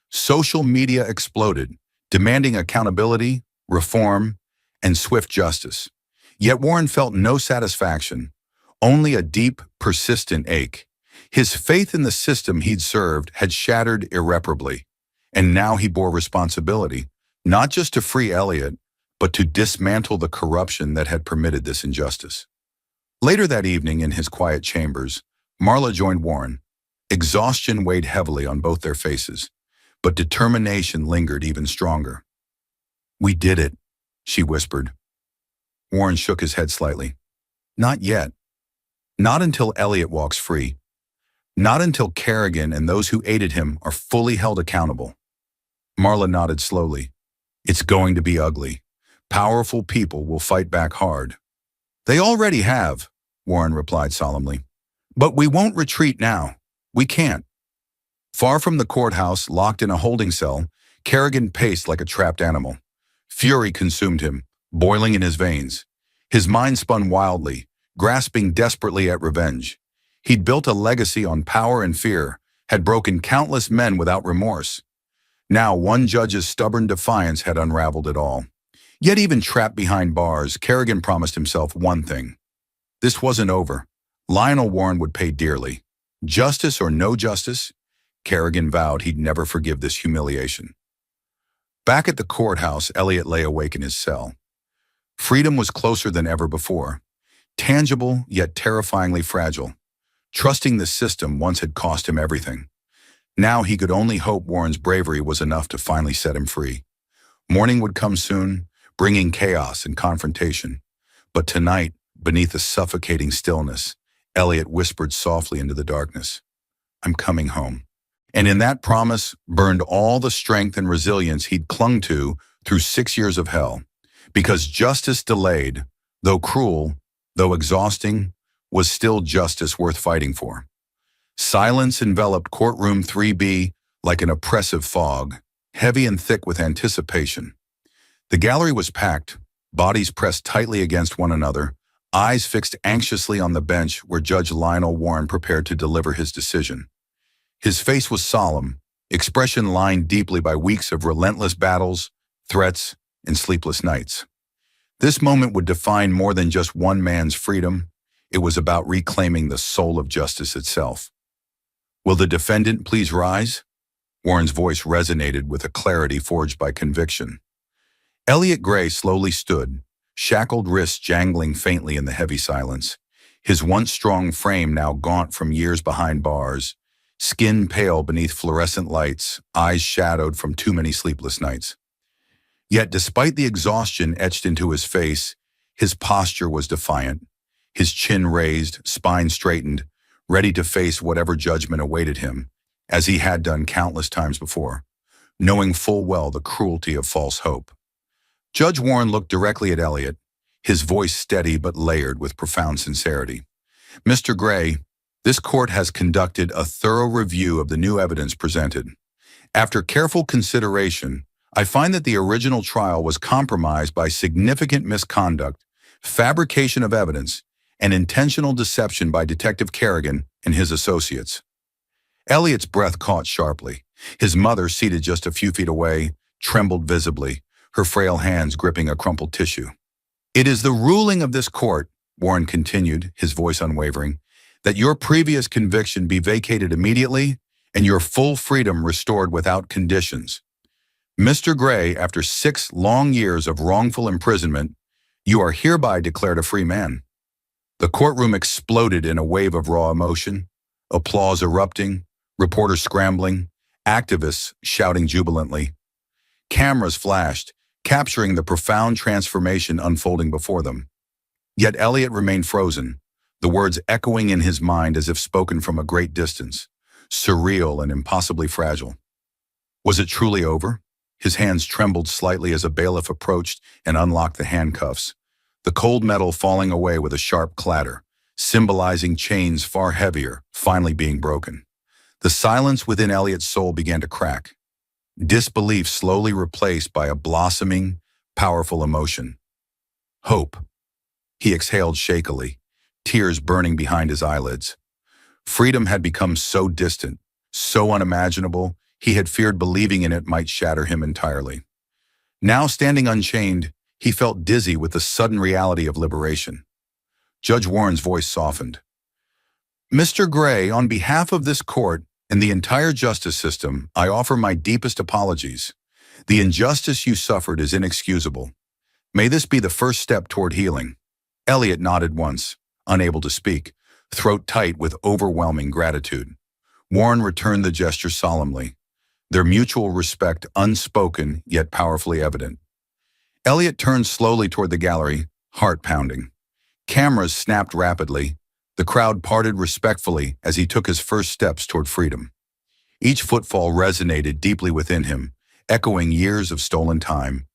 A: Social media exploded, demanding accountability, reform, and swift justice. Yet Warren felt no satisfaction, only a deep, persistent ache. His faith in the system he'd served had shattered irreparably, and now he bore responsibility, not just to free Elliot, but to dismantle the corruption that had permitted this injustice. Later that evening, in his quiet chambers, Marla joined Warren. Exhaustion weighed heavily on both their faces, but determination lingered even stronger. "We did it," she whispered. Warren shook his head slightly. "Not yet. Not until Elliot walks free. Not until Kerrigan and those who aided him are fully held accountable." Marla nodded slowly. "It's going to be ugly. Powerful people will fight back hard." "They already have," Warren replied solemnly. "But we won't retreat now. We can't." Far from the courthouse, locked in a holding cell, Kerrigan paced like a trapped animal. Fury consumed him, boiling in his veins. His mind spun wildly, grasping desperately at revenge. He'd built a legacy on power and fear, had broken countless men without remorse. Now one judge's stubborn defiance had unraveled it all. Yet even trapped behind bars, Kerrigan promised himself one thing. This wasn't over. Lionel Warren would pay dearly. Justice or no justice, Kerrigan vowed he'd never forgive this humiliation. Back at the courthouse, Elliot lay awake in his cell. Freedom was closer than ever before, tangible yet terrifyingly fragile. Trusting the system once had cost him everything. Now he could only hope Warren's bravery was enough to finally set him free. Morning would come soon, bringing chaos and confrontation. But tonight, beneath a suffocating stillness, Elliot whispered softly into the darkness, "I'm coming home." And in that promise burned all the strength and resilience he'd clung to through 6 years of hell. Because justice delayed, though cruel, though exhausting, was still justice worth fighting for. Silence enveloped courtroom 3B like an oppressive fog, heavy and thick with anticipation. The gallery was packed, bodies pressed tightly against one another, eyes fixed anxiously on the bench where Judge Lionel Warren prepared to deliver his decision. His face was solemn, expression lined deeply by weeks of relentless battles, threats, and sleepless nights. This moment would define more than just one man's freedom. It was about reclaiming the soul of justice itself. "Will the defendant please rise?" Warren's voice resonated with a clarity forged by conviction. Elliot Gray slowly stood, shackled wrists jangling faintly in the heavy silence. His once strong frame now gaunt from years behind bars, skin pale beneath fluorescent lights, eyes shadowed from too many sleepless nights. Yet despite the exhaustion etched into his face, his posture was defiant. His chin raised, spine straightened, ready to face whatever judgment awaited him, as he had done countless times before, knowing full well the cruelty of false hope. Judge Warren looked directly at Elliot, his voice steady but layered with profound sincerity. "Mr. Gray, this court has conducted a thorough review of the new evidence presented. After careful consideration, I find that the original trial was compromised by significant misconduct, fabrication of evidence, and intentional deception by Detective Kerrigan and his associates." Elliot's breath caught sharply. His mother, seated just a few feet away, trembled visibly, her frail hands gripping a crumpled tissue. "It is the ruling of this court," Warren continued, his voice unwavering, "that your previous conviction be vacated immediately and your full freedom restored without conditions. Mr. Gray, after 6 long years of wrongful imprisonment, you are hereby declared a free man." The courtroom exploded in a wave of raw emotion, applause erupting, reporters scrambling, activists shouting jubilantly. Cameras flashed, capturing the profound transformation unfolding before them. Yet Elliot remained frozen, the words echoing in his mind as if spoken from a great distance, surreal and impossibly fragile. Was it truly over? His hands trembled slightly as a bailiff approached and unlocked the handcuffs, the cold metal falling away with a sharp clatter, symbolizing chains far heavier, finally being broken. The silence within Elliot's soul began to crack, disbelief slowly replaced by a blossoming, powerful emotion. Hope. He exhaled shakily, tears burning behind his eyelids. Freedom had become so distant, so unimaginable, he had feared believing in it might shatter him entirely. Now standing unchained, he felt dizzy with the sudden reality of liberation. Judge Warren's voice softened. "Mr. Gray, on behalf of this court and the entire justice system, I offer my deepest apologies. The injustice you suffered is inexcusable. May this be the first step toward healing." Elliot nodded once, unable to speak, throat tight with overwhelming gratitude. Warren returned the gesture solemnly, their mutual respect unspoken yet powerfully evident. Elliot turned slowly toward the gallery, heart pounding. Cameras snapped rapidly. The crowd parted respectfully as he took his first steps toward freedom. Each footfall resonated deeply within him, echoing years of stolen time,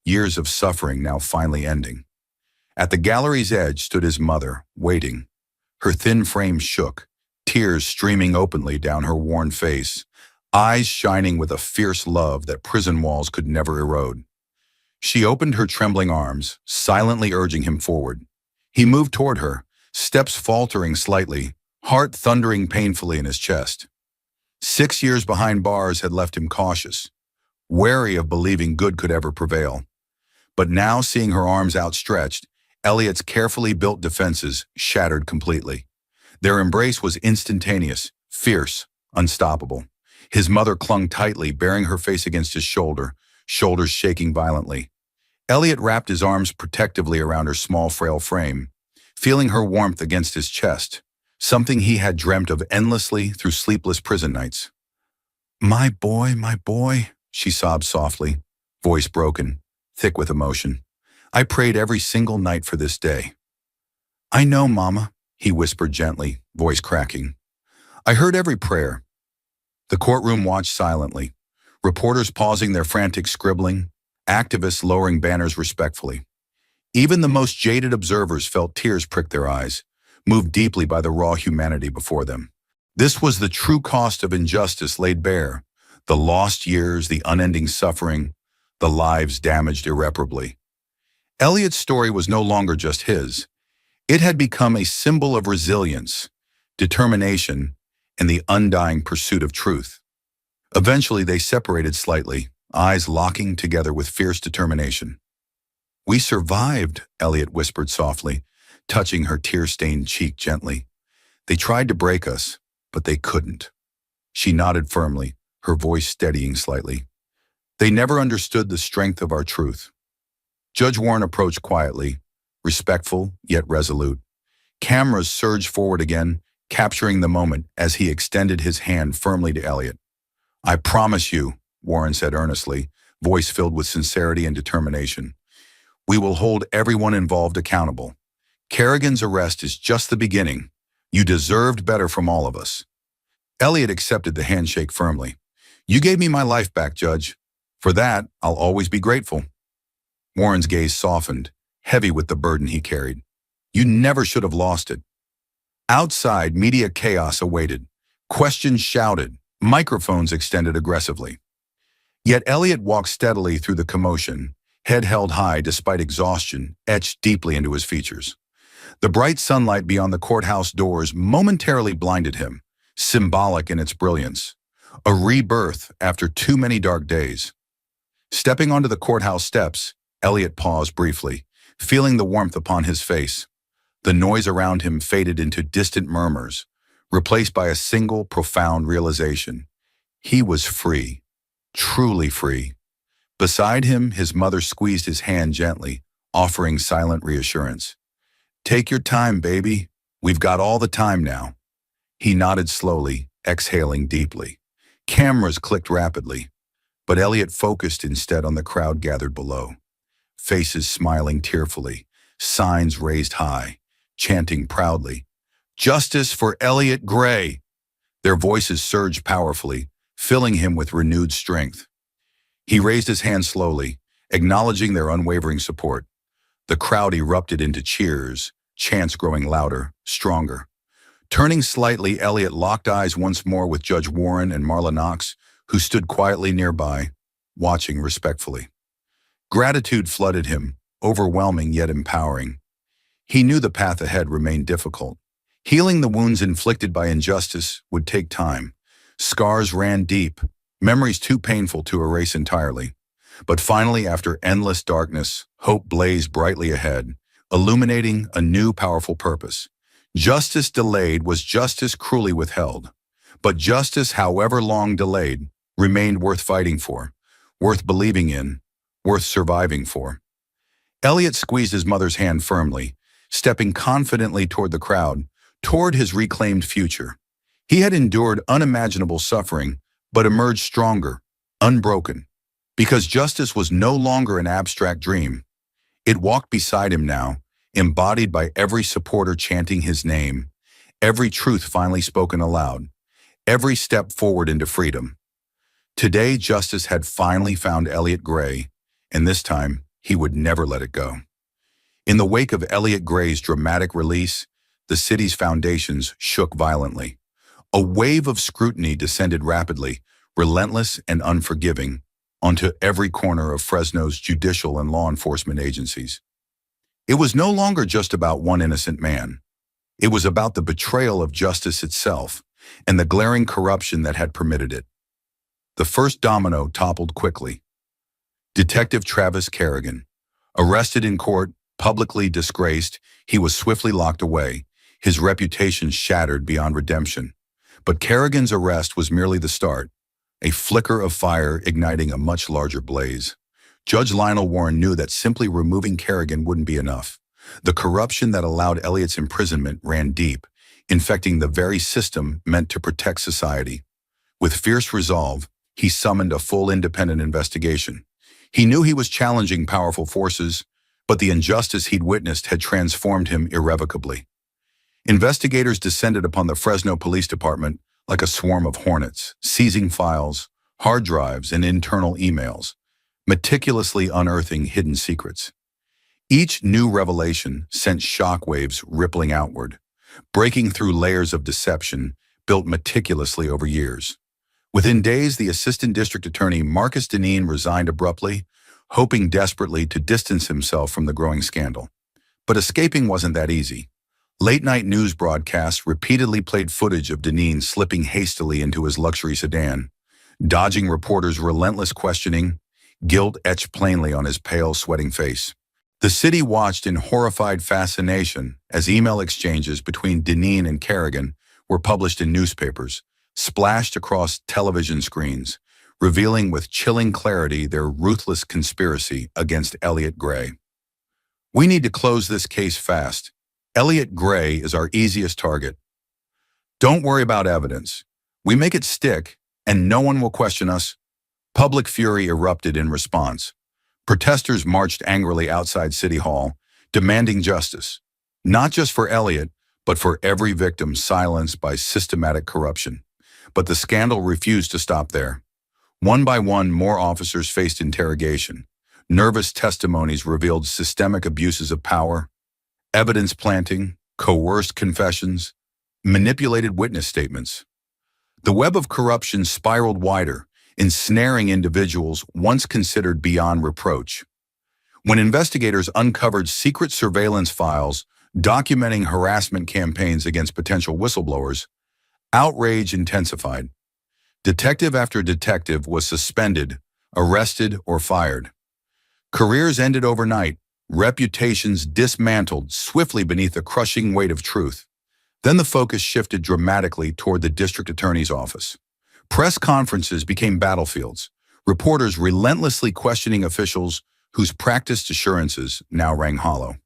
A: years of suffering now finally ending. At the gallery's edge stood his mother, waiting. Her thin frame shook, tears streaming openly down her worn face, eyes shining with a fierce love that prison walls could never erode. She opened her trembling arms, silently urging him forward. He moved toward her, steps faltering slightly, heart thundering painfully in his chest. 6 years behind bars had left him cautious, wary of believing good could ever prevail. But now, seeing her arms outstretched, Elliot's carefully built defenses shattered completely. Their embrace was instantaneous, fierce, unstoppable. His mother clung tightly, bearing her face against his shoulder, shoulders shaking violently. Elliot wrapped his arms protectively around her small, frail frame, feeling her warmth against his chest, something he had dreamt of endlessly through sleepless prison nights. My boy," she sobbed softly, voice broken, thick with emotion. "I prayed every single night for this day." "I know, Mama," he whispered gently, voice cracking. "I heard every prayer." The courtroom watched silently, reporters pausing their frantic scribbling, activists lowering banners respectfully. Even the most jaded observers felt tears prick their eyes, moved deeply by the raw humanity before them. This was the true cost of injustice laid bare, the lost years, the unending suffering, the lives damaged irreparably. Elliot's story was no longer just his. It had become a symbol of resilience, determination, and the undying pursuit of truth. Eventually, they separated slightly, eyes locking together with fierce determination. "We survived," Elliot whispered softly, touching her tear-stained cheek gently. "They tried to break us, but they couldn't." She nodded firmly, her voice steadying slightly. "They never understood the strength of our truth." Judge Warren approached quietly, respectful yet resolute. Cameras surged forward again, capturing the moment as he extended his hand firmly to Elliot. "I promise you," Warren said earnestly, voice filled with sincerity and determination, "we will hold everyone involved accountable. Kerrigan's arrest is just the beginning. You deserved better from all of us." Elliot accepted the handshake firmly. "You gave me my life back, Judge. For that, I'll always be grateful." Warren's gaze softened, heavy with the burden he carried. "You never should have lost it." Outside, media chaos awaited. Questions shouted, microphones extended aggressively. Yet Elliot walked steadily through the commotion, head held high despite exhaustion etched deeply into his features. The bright sunlight beyond the courthouse doors momentarily blinded him, symbolic in its brilliance. A rebirth after too many dark days. Stepping onto the courthouse steps, Elliot paused briefly, feeling the warmth upon his face. The noise around him faded into distant murmurs, replaced by a single profound realization. He was free, truly free. Beside him, his mother squeezed his hand gently, offering silent reassurance. "Take your time, baby. We've got all the time now." He nodded slowly, exhaling deeply. Cameras clicked rapidly, but Elliot focused instead on the crowd gathered below. Faces smiling tearfully, signs raised high, chanting proudly, "Justice for Elliot Gray!" Their voices surged powerfully, filling him with renewed strength. He raised his hand slowly, acknowledging their unwavering support. The crowd erupted into cheers, chants growing louder, stronger. Turning slightly, Elliot locked eyes once more with Judge Warren and Marla Knox, who stood quietly nearby, watching respectfully. Gratitude flooded him, overwhelming yet empowering. He knew the path ahead remained difficult. Healing the wounds inflicted by injustice would take time. Scars ran deep, memories too painful to erase entirely. But finally, after endless darkness, hope blazed brightly ahead, illuminating a new powerful purpose. Justice delayed was justice cruelly withheld. But justice, however long delayed, remained worth fighting for, worth believing in, worth surviving for. Elliot squeezed his mother's hand firmly, stepping confidently toward the crowd, toward his reclaimed future. He had endured unimaginable suffering, but emerged stronger, unbroken, because justice was no longer an abstract dream. It walked beside him now, embodied by every supporter chanting his name, every truth finally spoken aloud, every step forward into freedom. Today, justice had finally found Elliot Gray, and this time, he would never let it go. In the wake of Elliot Gray's dramatic release, the city's foundations shook violently. A wave of scrutiny descended rapidly, relentless and unforgiving, onto every corner of Fresno's judicial and law enforcement agencies. It was no longer just about one innocent man. It was about the betrayal of justice itself and the glaring corruption that had permitted it. The first domino toppled quickly. Detective Travis Kerrigan. Arrested in court, publicly disgraced, he was swiftly locked away, his reputation shattered beyond redemption. But Kerrigan's arrest was merely the start, a flicker of fire igniting a much larger blaze. Judge Lionel Warren knew that simply removing Kerrigan wouldn't be enough. The corruption that allowed Elliot's imprisonment ran deep, infecting the very system meant to protect society. With fierce resolve, he summoned a full independent investigation. He knew he was challenging powerful forces, but the injustice he'd witnessed had transformed him irrevocably. Investigators descended upon the Fresno Police Department like a swarm of hornets, seizing files, hard drives, and internal emails, meticulously unearthing hidden secrets. Each new revelation sent shockwaves rippling outward, breaking through layers of deception built meticulously over years. Within days, the Assistant District Attorney Marcus Deneen resigned abruptly, hoping desperately to distance himself from the growing scandal. But escaping wasn't that easy. Late-night news broadcasts repeatedly played footage of Deneen slipping hastily into his luxury sedan, dodging reporters' relentless questioning, guilt etched plainly on his pale, sweating face. The city watched in horrified fascination as email exchanges between Deneen and Kerrigan were published in newspapers, splashed across television screens, revealing with chilling clarity their ruthless conspiracy against Elliot Gray. "We need to close this case fast. Elliot Gray is our easiest target. Don't worry about evidence. We make it stick, and no one will question us." Public fury erupted in response. Protesters marched angrily outside City Hall, demanding justice, not just for Elliot, but for every victim silenced by systematic corruption. But the scandal refused to stop there. One by one, more officers faced interrogation. Nervous testimonies revealed systemic abuses of power, evidence planting, coerced confessions, manipulated witness statements. The web of corruption spiraled wider, ensnaring individuals once considered beyond reproach. When investigators uncovered secret surveillance files documenting harassment campaigns against potential whistleblowers, outrage intensified. Detective after detective was suspended, arrested, or fired. Careers ended overnight, reputations dismantled swiftly beneath the crushing weight of truth. Then the focus shifted dramatically toward the district attorney's office. Press conferences became battlefields, reporters relentlessly questioning officials whose practiced assurances now rang hollow.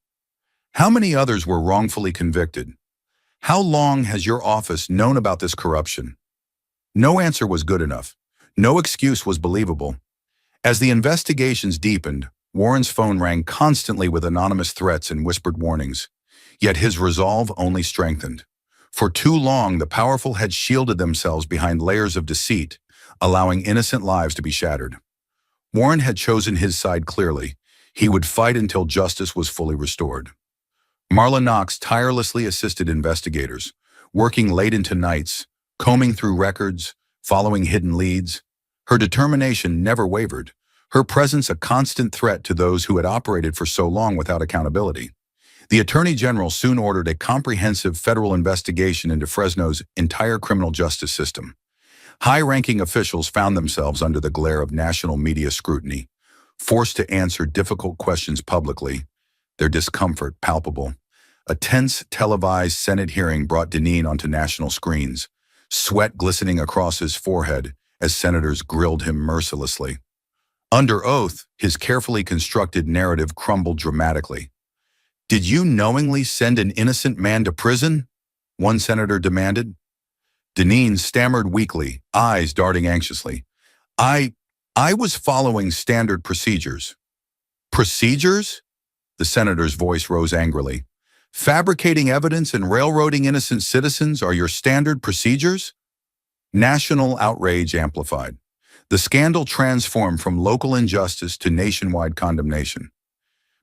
A: How many others were wrongfully convicted? How long has your office known about this corruption? No answer was good enough. No excuse was believable. As the investigations deepened, Warren's phone rang constantly with anonymous threats and whispered warnings. Yet his resolve only strengthened. For too long, the powerful had shielded themselves behind layers of deceit, allowing innocent lives to be shattered. Warren had chosen his side clearly. He would fight until justice was fully restored. Marla Knox tirelessly assisted investigators, working late into nights, combing through records, following hidden leads. Her determination never wavered, her presence a constant threat to those who had operated for so long without accountability. The Attorney General soon ordered a comprehensive federal investigation into Fresno's entire criminal justice system. High-ranking officials found themselves under the glare of national media scrutiny, forced to answer difficult questions publicly, their discomfort palpable. A tense, televised Senate hearing brought Deneen onto national screens, sweat glistening across his forehead as senators grilled him mercilessly. Under oath, his carefully constructed narrative crumbled dramatically. "Did you knowingly send an innocent man to prison?" one senator demanded. Deneen stammered weakly, eyes darting anxiously. I was following standard procedures." "Procedures?" The senator's voice rose angrily. "Fabricating evidence and railroading innocent citizens are your standard procedures?" National outrage amplified. The scandal transformed from local injustice to nationwide condemnation.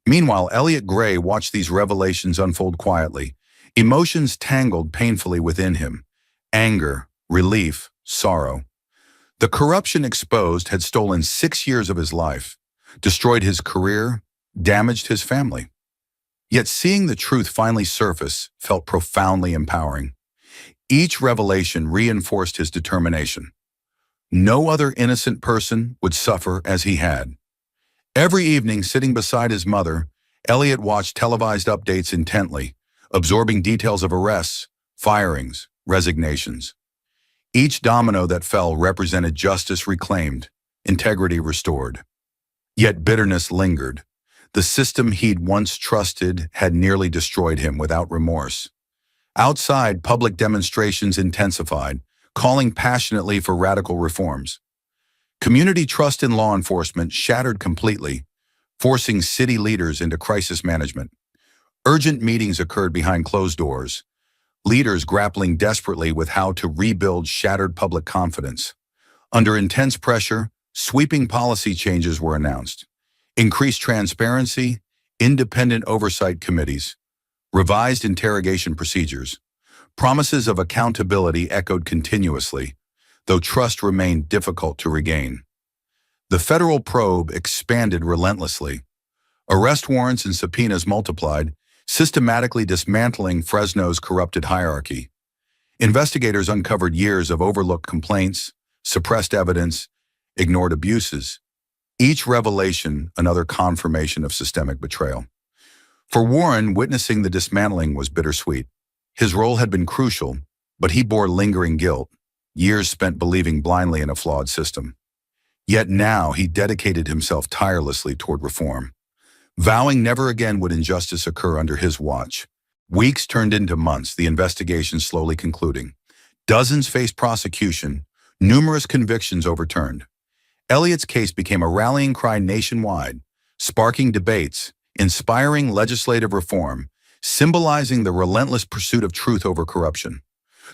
A: Meanwhile, Elliot Gray watched these revelations unfold quietly. Emotions tangled painfully within him. Anger, relief, sorrow. The corruption exposed had stolen 6 years of his life, destroyed his career, damaged his family. Yet seeing the truth finally surface felt profoundly empowering. Each revelation reinforced his determination. No other innocent person would suffer as he had. Every evening, sitting beside his mother, Elliot watched televised updates intently, absorbing details of arrests, firings, resignations. Each domino that fell represented justice reclaimed, integrity restored. Yet bitterness lingered. The system he'd once trusted had nearly destroyed him without remorse. Outside, public demonstrations intensified, calling passionately for radical reforms. Community trust in law enforcement shattered completely, forcing city leaders into crisis management. Urgent meetings occurred behind closed doors, leaders grappling desperately with how to rebuild shattered public confidence. Under intense pressure, sweeping policy changes were announced. Increased transparency, independent oversight committees, revised interrogation procedures. Promises of accountability echoed continuously, though trust remained difficult to regain. The federal probe expanded relentlessly. Arrest warrants and subpoenas multiplied, systematically dismantling Fresno's corrupted hierarchy. Investigators uncovered years of overlooked complaints, suppressed evidence, ignored abuses. Each revelation another confirmation of systemic betrayal. For Warren, witnessing the dismantling was bittersweet. His role had been crucial, but he bore lingering guilt, years spent believing blindly in a flawed system. Yet now he dedicated himself tirelessly toward reform, vowing never again would injustice occur under his watch. Weeks turned into months, the investigation slowly concluding. Dozens faced prosecution, numerous convictions overturned. Elliot's case became a rallying cry nationwide, sparking debates, inspiring legislative reform, symbolizing the relentless pursuit of truth over corruption.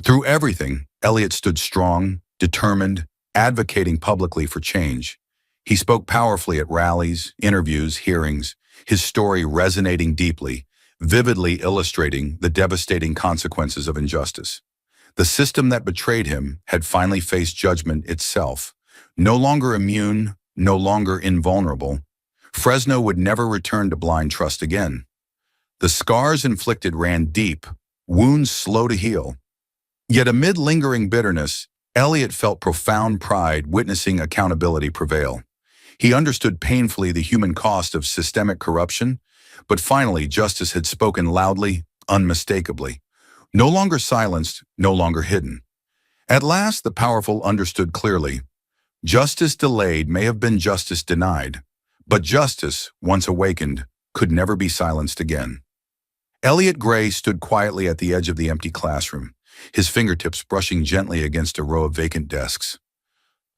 A: Through everything, Elliot stood strong, determined, advocating publicly for change. He spoke powerfully at rallies, interviews, hearings, his story resonating deeply, vividly illustrating the devastating consequences of injustice. The system that betrayed him had finally faced judgment itself. No longer immune, no longer invulnerable, Fresno would never return to blind trust again. The scars inflicted ran deep, wounds slow to heal. Yet amid lingering bitterness, Elliot felt profound pride witnessing accountability prevail. He understood painfully the human cost of systemic corruption, but finally justice had spoken loudly, unmistakably. No longer silenced, no longer hidden. At last, the powerful understood clearly. Justice delayed may have been justice denied, but justice, once awakened, could never be silenced again. Elliot Gray stood quietly at the edge of the empty classroom, his fingertips brushing gently against a row of vacant desks.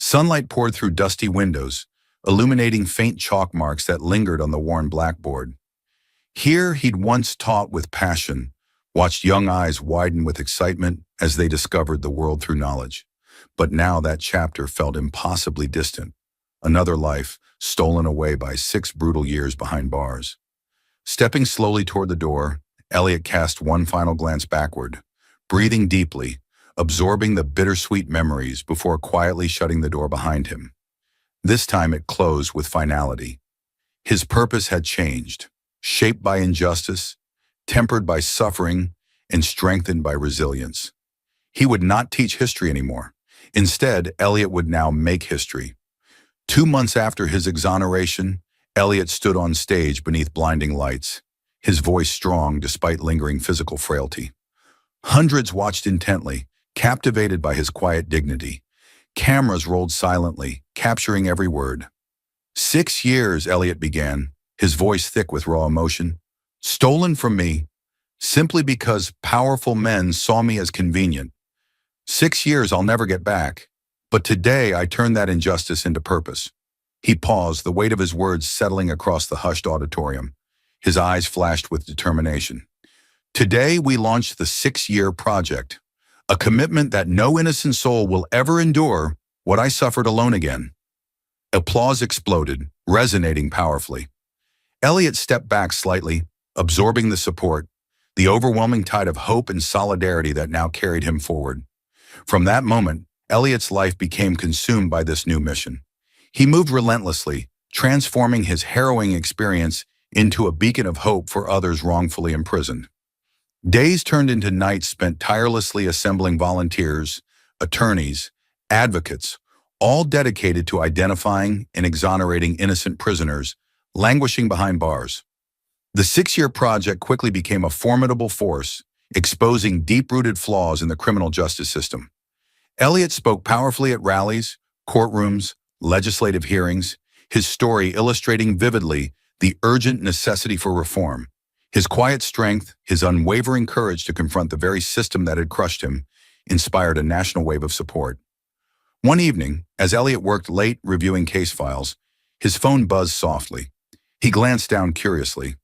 A: Sunlight poured through dusty windows, illuminating faint chalk marks that lingered on the worn blackboard. Here he'd once taught with passion, watched young eyes widen with excitement as they discovered the world through knowledge. But now that chapter felt impossibly distant, another life stolen away by 6 brutal years behind bars. Stepping slowly toward the door, Elliot cast one final glance backward, breathing deeply, absorbing the bittersweet memories before quietly shutting the door behind him. This time it closed with finality. His purpose had changed, shaped by injustice, tempered by suffering, and strengthened by resilience. He would not teach history anymore. Instead, Elliot would now make history. 2 months after his exoneration, Elliot stood on stage beneath blinding lights, his voice strong despite lingering physical frailty. Hundreds watched intently, captivated by his quiet dignity. Cameras rolled silently, capturing every word. 6 years, Elliot began, his voice thick with raw emotion. Stolen from me, simply because powerful men saw me as convenient. 6 years I'll never get back. But today I turned that injustice into purpose. He paused, the weight of his words settling across the hushed auditorium. His eyes flashed with determination. Today we launched the 6-year project, a commitment that no innocent soul will ever endure what I suffered alone again. Applause exploded, resonating powerfully. Elliot stepped back slightly, absorbing the support, the overwhelming tide of hope and solidarity that now carried him forward. From that moment, Elliot's life became consumed by this new mission. He moved relentlessly, transforming his harrowing experience into a beacon of hope for others wrongfully imprisoned. Days turned into nights spent tirelessly assembling volunteers, attorneys, advocates, all dedicated to identifying and exonerating innocent prisoners languishing behind bars. The 6-year project quickly became a formidable force, exposing deep-rooted flaws in the criminal justice system. Elliot spoke powerfully at rallies, courtrooms, legislative hearings, his story illustrating vividly the urgent necessity for reform. His quiet strength, his unwavering courage to confront the very system that had crushed him, inspired a national wave of support. One evening, as Elliot worked late reviewing case files, his phone buzzed softly. He glanced down curiously.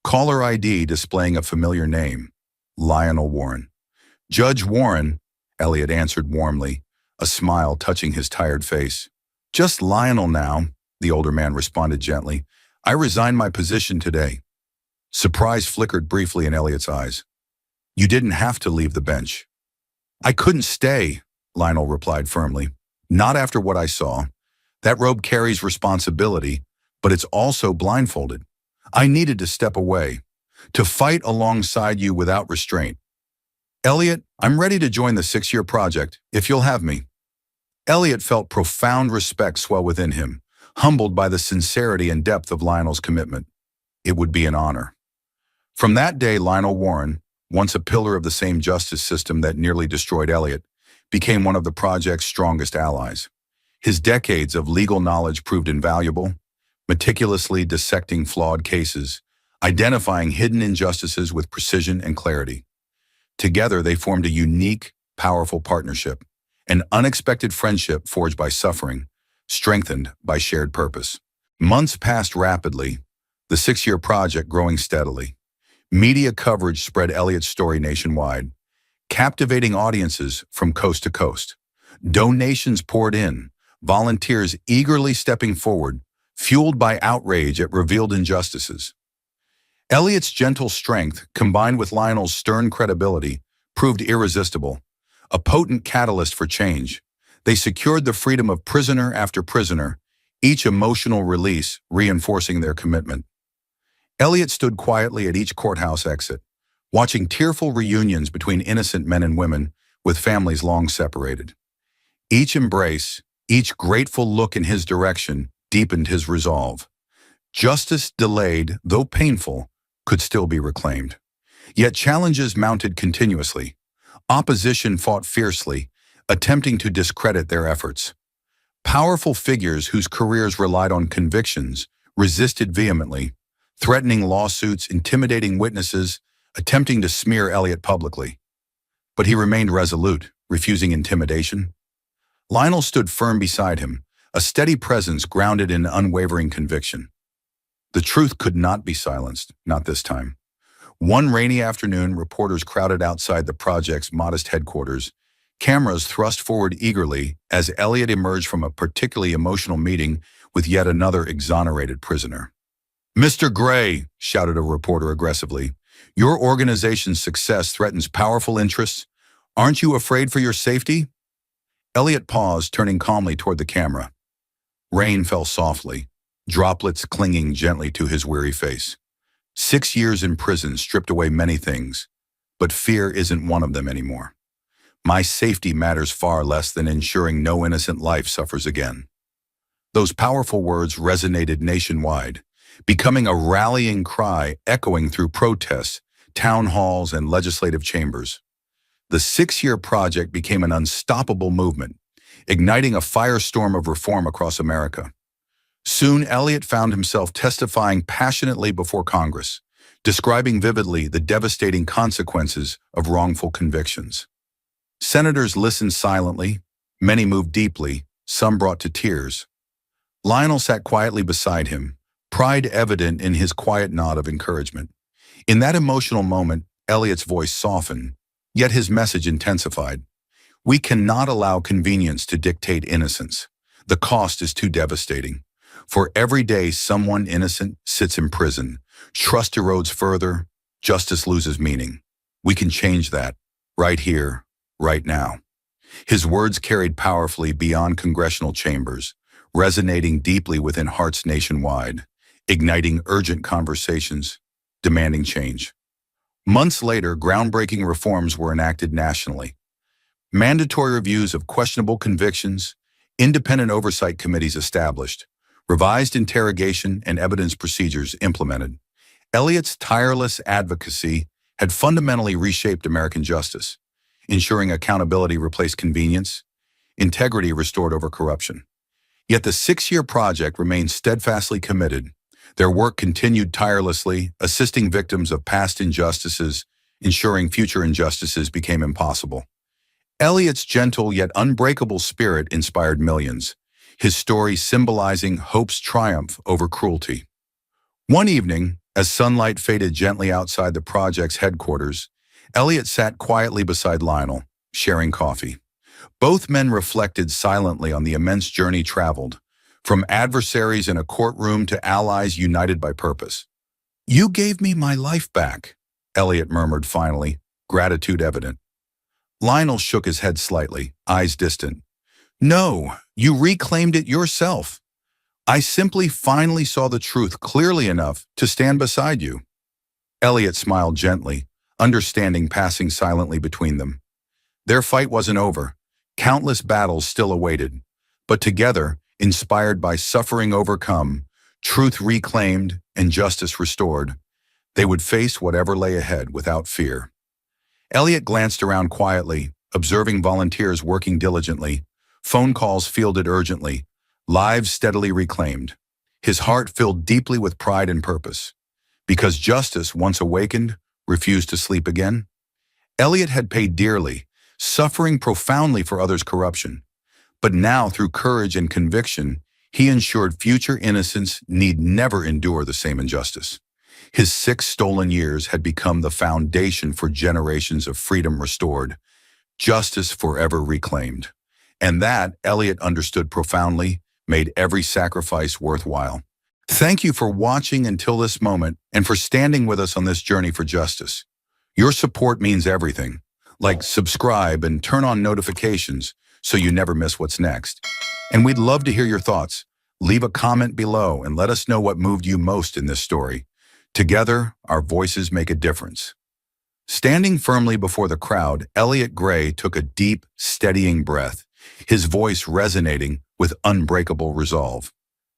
A: Caller ID displaying a familiar name, Lionel Warren. Judge Warren, Elliot answered warmly, a smile touching his tired face. Just Lionel now, the older man responded gently. I resigned my position today. Surprise flickered briefly in Elliot's eyes. You didn't have to leave the bench. I couldn't stay, Lionel replied firmly. Not after what I saw. That robe carries responsibility, but it's also blindfolded. I needed to step away, to fight alongside you without restraint. Elliot, I'm ready to join the 6-year project, if you'll have me. Elliot felt profound respect swell within him, humbled by the sincerity and depth of Lionel's commitment. It would be an honor. From that day, Lionel Warren, once a pillar of the same justice system that nearly destroyed Elliot, became one of the project's strongest allies. His decades of legal knowledge proved invaluable, meticulously dissecting flawed cases, identifying hidden injustices with precision and clarity. Together, they formed a unique, powerful partnership, an unexpected friendship forged by suffering, strengthened by shared purpose. Months passed rapidly, the 6-year project growing steadily. Media coverage spread Elliot's story nationwide, captivating audiences from coast to coast. Donations poured in, volunteers eagerly stepping forward, fueled by outrage at revealed injustices. Elliot's gentle strength, combined with Lionel's stern credibility, proved irresistible, a potent catalyst for change. They secured the freedom of prisoner after prisoner, each emotional release reinforcing their commitment. Elliot stood quietly at each courthouse exit, watching tearful reunions between innocent men and women with families long separated. Each embrace, each grateful look in his direction deepened his resolve. Justice delayed, though painful, could still be reclaimed. Yet challenges mounted continuously. Opposition fought fiercely, attempting to discredit their efforts. Powerful figures whose careers relied on convictions resisted vehemently, threatening lawsuits, intimidating witnesses, attempting to smear Elliot publicly. But he remained resolute, refusing intimidation. Lionel stood firm beside him, a steady presence grounded in unwavering conviction. The truth could not be silenced, not this time. One rainy afternoon, reporters crowded outside the project's modest headquarters, cameras thrust forward eagerly as Elliot emerged from a particularly emotional meeting with yet another exonerated prisoner. Mr. Gray, shouted a reporter aggressively, Your organization's success threatens powerful interests. Aren't you afraid for your safety? Elliot paused, turning calmly toward the camera. Rain fell softly, droplets clinging gently to his weary face. 6 years in prison stripped away many things, but fear isn't one of them anymore. My safety matters far less than ensuring no innocent life suffers again. Those powerful words resonated nationwide, becoming a rallying cry echoing through protests, town halls, and legislative chambers. The 6-year project became an unstoppable movement, igniting a firestorm of reform across America. Soon, Elliot found himself testifying passionately before Congress, describing vividly the devastating consequences of wrongful convictions. Senators listened silently, many moved deeply, some brought to tears. Lionel sat quietly beside him, pride evident in his quiet nod of encouragement. In that emotional moment, Elliot's voice softened, yet his message intensified. We cannot allow convenience to dictate innocence. The cost is too devastating. For every day someone innocent sits in prison, trust erodes further, justice loses meaning. We can change that, right here, right now. His words carried powerfully beyond congressional chambers, resonating deeply within hearts nationwide, igniting urgent conversations, demanding change. Months later, groundbreaking reforms were enacted nationally. Mandatory reviews of questionable convictions, independent oversight committees established, revised interrogation and evidence procedures implemented. Elliot's tireless advocacy had fundamentally reshaped American justice, ensuring accountability replaced convenience, integrity restored over corruption. Yet the 6-year project remained steadfastly committed. Their work continued tirelessly, assisting victims of past injustices, ensuring future injustices became impossible. Elliot's gentle yet unbreakable spirit inspired millions, his story symbolizing hope's triumph over cruelty. One evening, as sunlight faded gently outside the project's headquarters, Elliot sat quietly beside Lionel, sharing coffee. Both men reflected silently on the immense journey traveled, from adversaries in a courtroom to allies united by purpose. You gave me my life back, Elliot murmured finally, gratitude evident. Lionel shook his head slightly, eyes distant. No, you reclaimed it yourself. I simply finally saw the truth clearly enough to stand beside you. Elliot smiled gently, understanding passing silently between them. Their fight wasn't over. Countless battles still awaited. But together, inspired by suffering overcome, truth reclaimed, and justice restored, they would face whatever lay ahead without fear. Elliot glanced around quietly, observing volunteers working diligently, phone calls fielded urgently, lives steadily reclaimed. His heart filled deeply with pride and purpose. Because justice, once awakened, refused to sleep again. Elliot had paid dearly, suffering profoundly for others' corruption. But now, through courage and conviction, he ensured future innocents need never endure the same injustice. His 6 stolen years had become the foundation for generations of freedom restored, justice forever reclaimed. And that, Elliot understood profoundly, made every sacrifice worthwhile. Thank you for watching until this moment and for standing with us on this journey for justice. Your support means everything. Like, subscribe and turn on notifications so you never miss what's next. And we'd love to hear your thoughts. Leave a comment below and let us know what moved you most in this story. Together, our voices make a difference. Standing firmly before the crowd, Elliot Gray took a deep, steadying breath, his voice resonating with unbreakable resolve.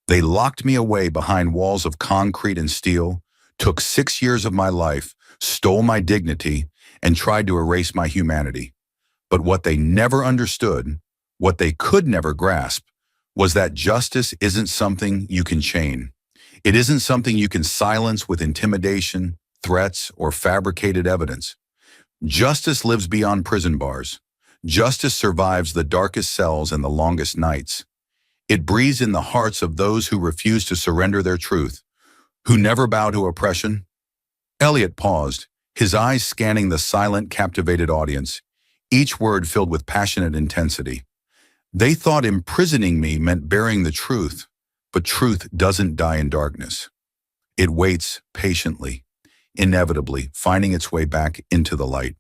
A: They locked me away behind walls of concrete and steel, took 6 years of my life, stole my dignity, and tried to erase my humanity. But what they never understood, what they could never grasp, was that justice isn't something you can chain. It isn't something you can silence with intimidation, threats, or fabricated evidence. Justice lives beyond prison bars. Justice survives the darkest cells and the longest nights. It breathes in the hearts of those who refuse to surrender their truth, who never bow to oppression. Elliot paused, his eyes scanning the silent, captivated audience, each word filled with passionate intensity. They thought imprisoning me meant bearing the truth, but truth doesn't die in darkness. It waits patiently, inevitably finding its way back into the light.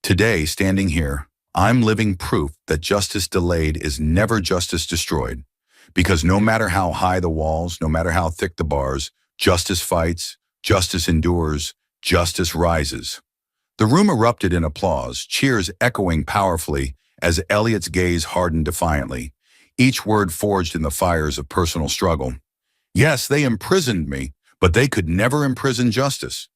A: Today, standing here, I'm living proof that justice delayed is never justice destroyed. Because no matter how high the walls, no matter how thick the bars, justice fights, justice endures, justice rises. The room erupted in applause, cheers echoing powerfully as Elliot's gaze hardened defiantly, each word forged in the fires of personal struggle. Yes, they imprisoned me, but they could never imprison justice.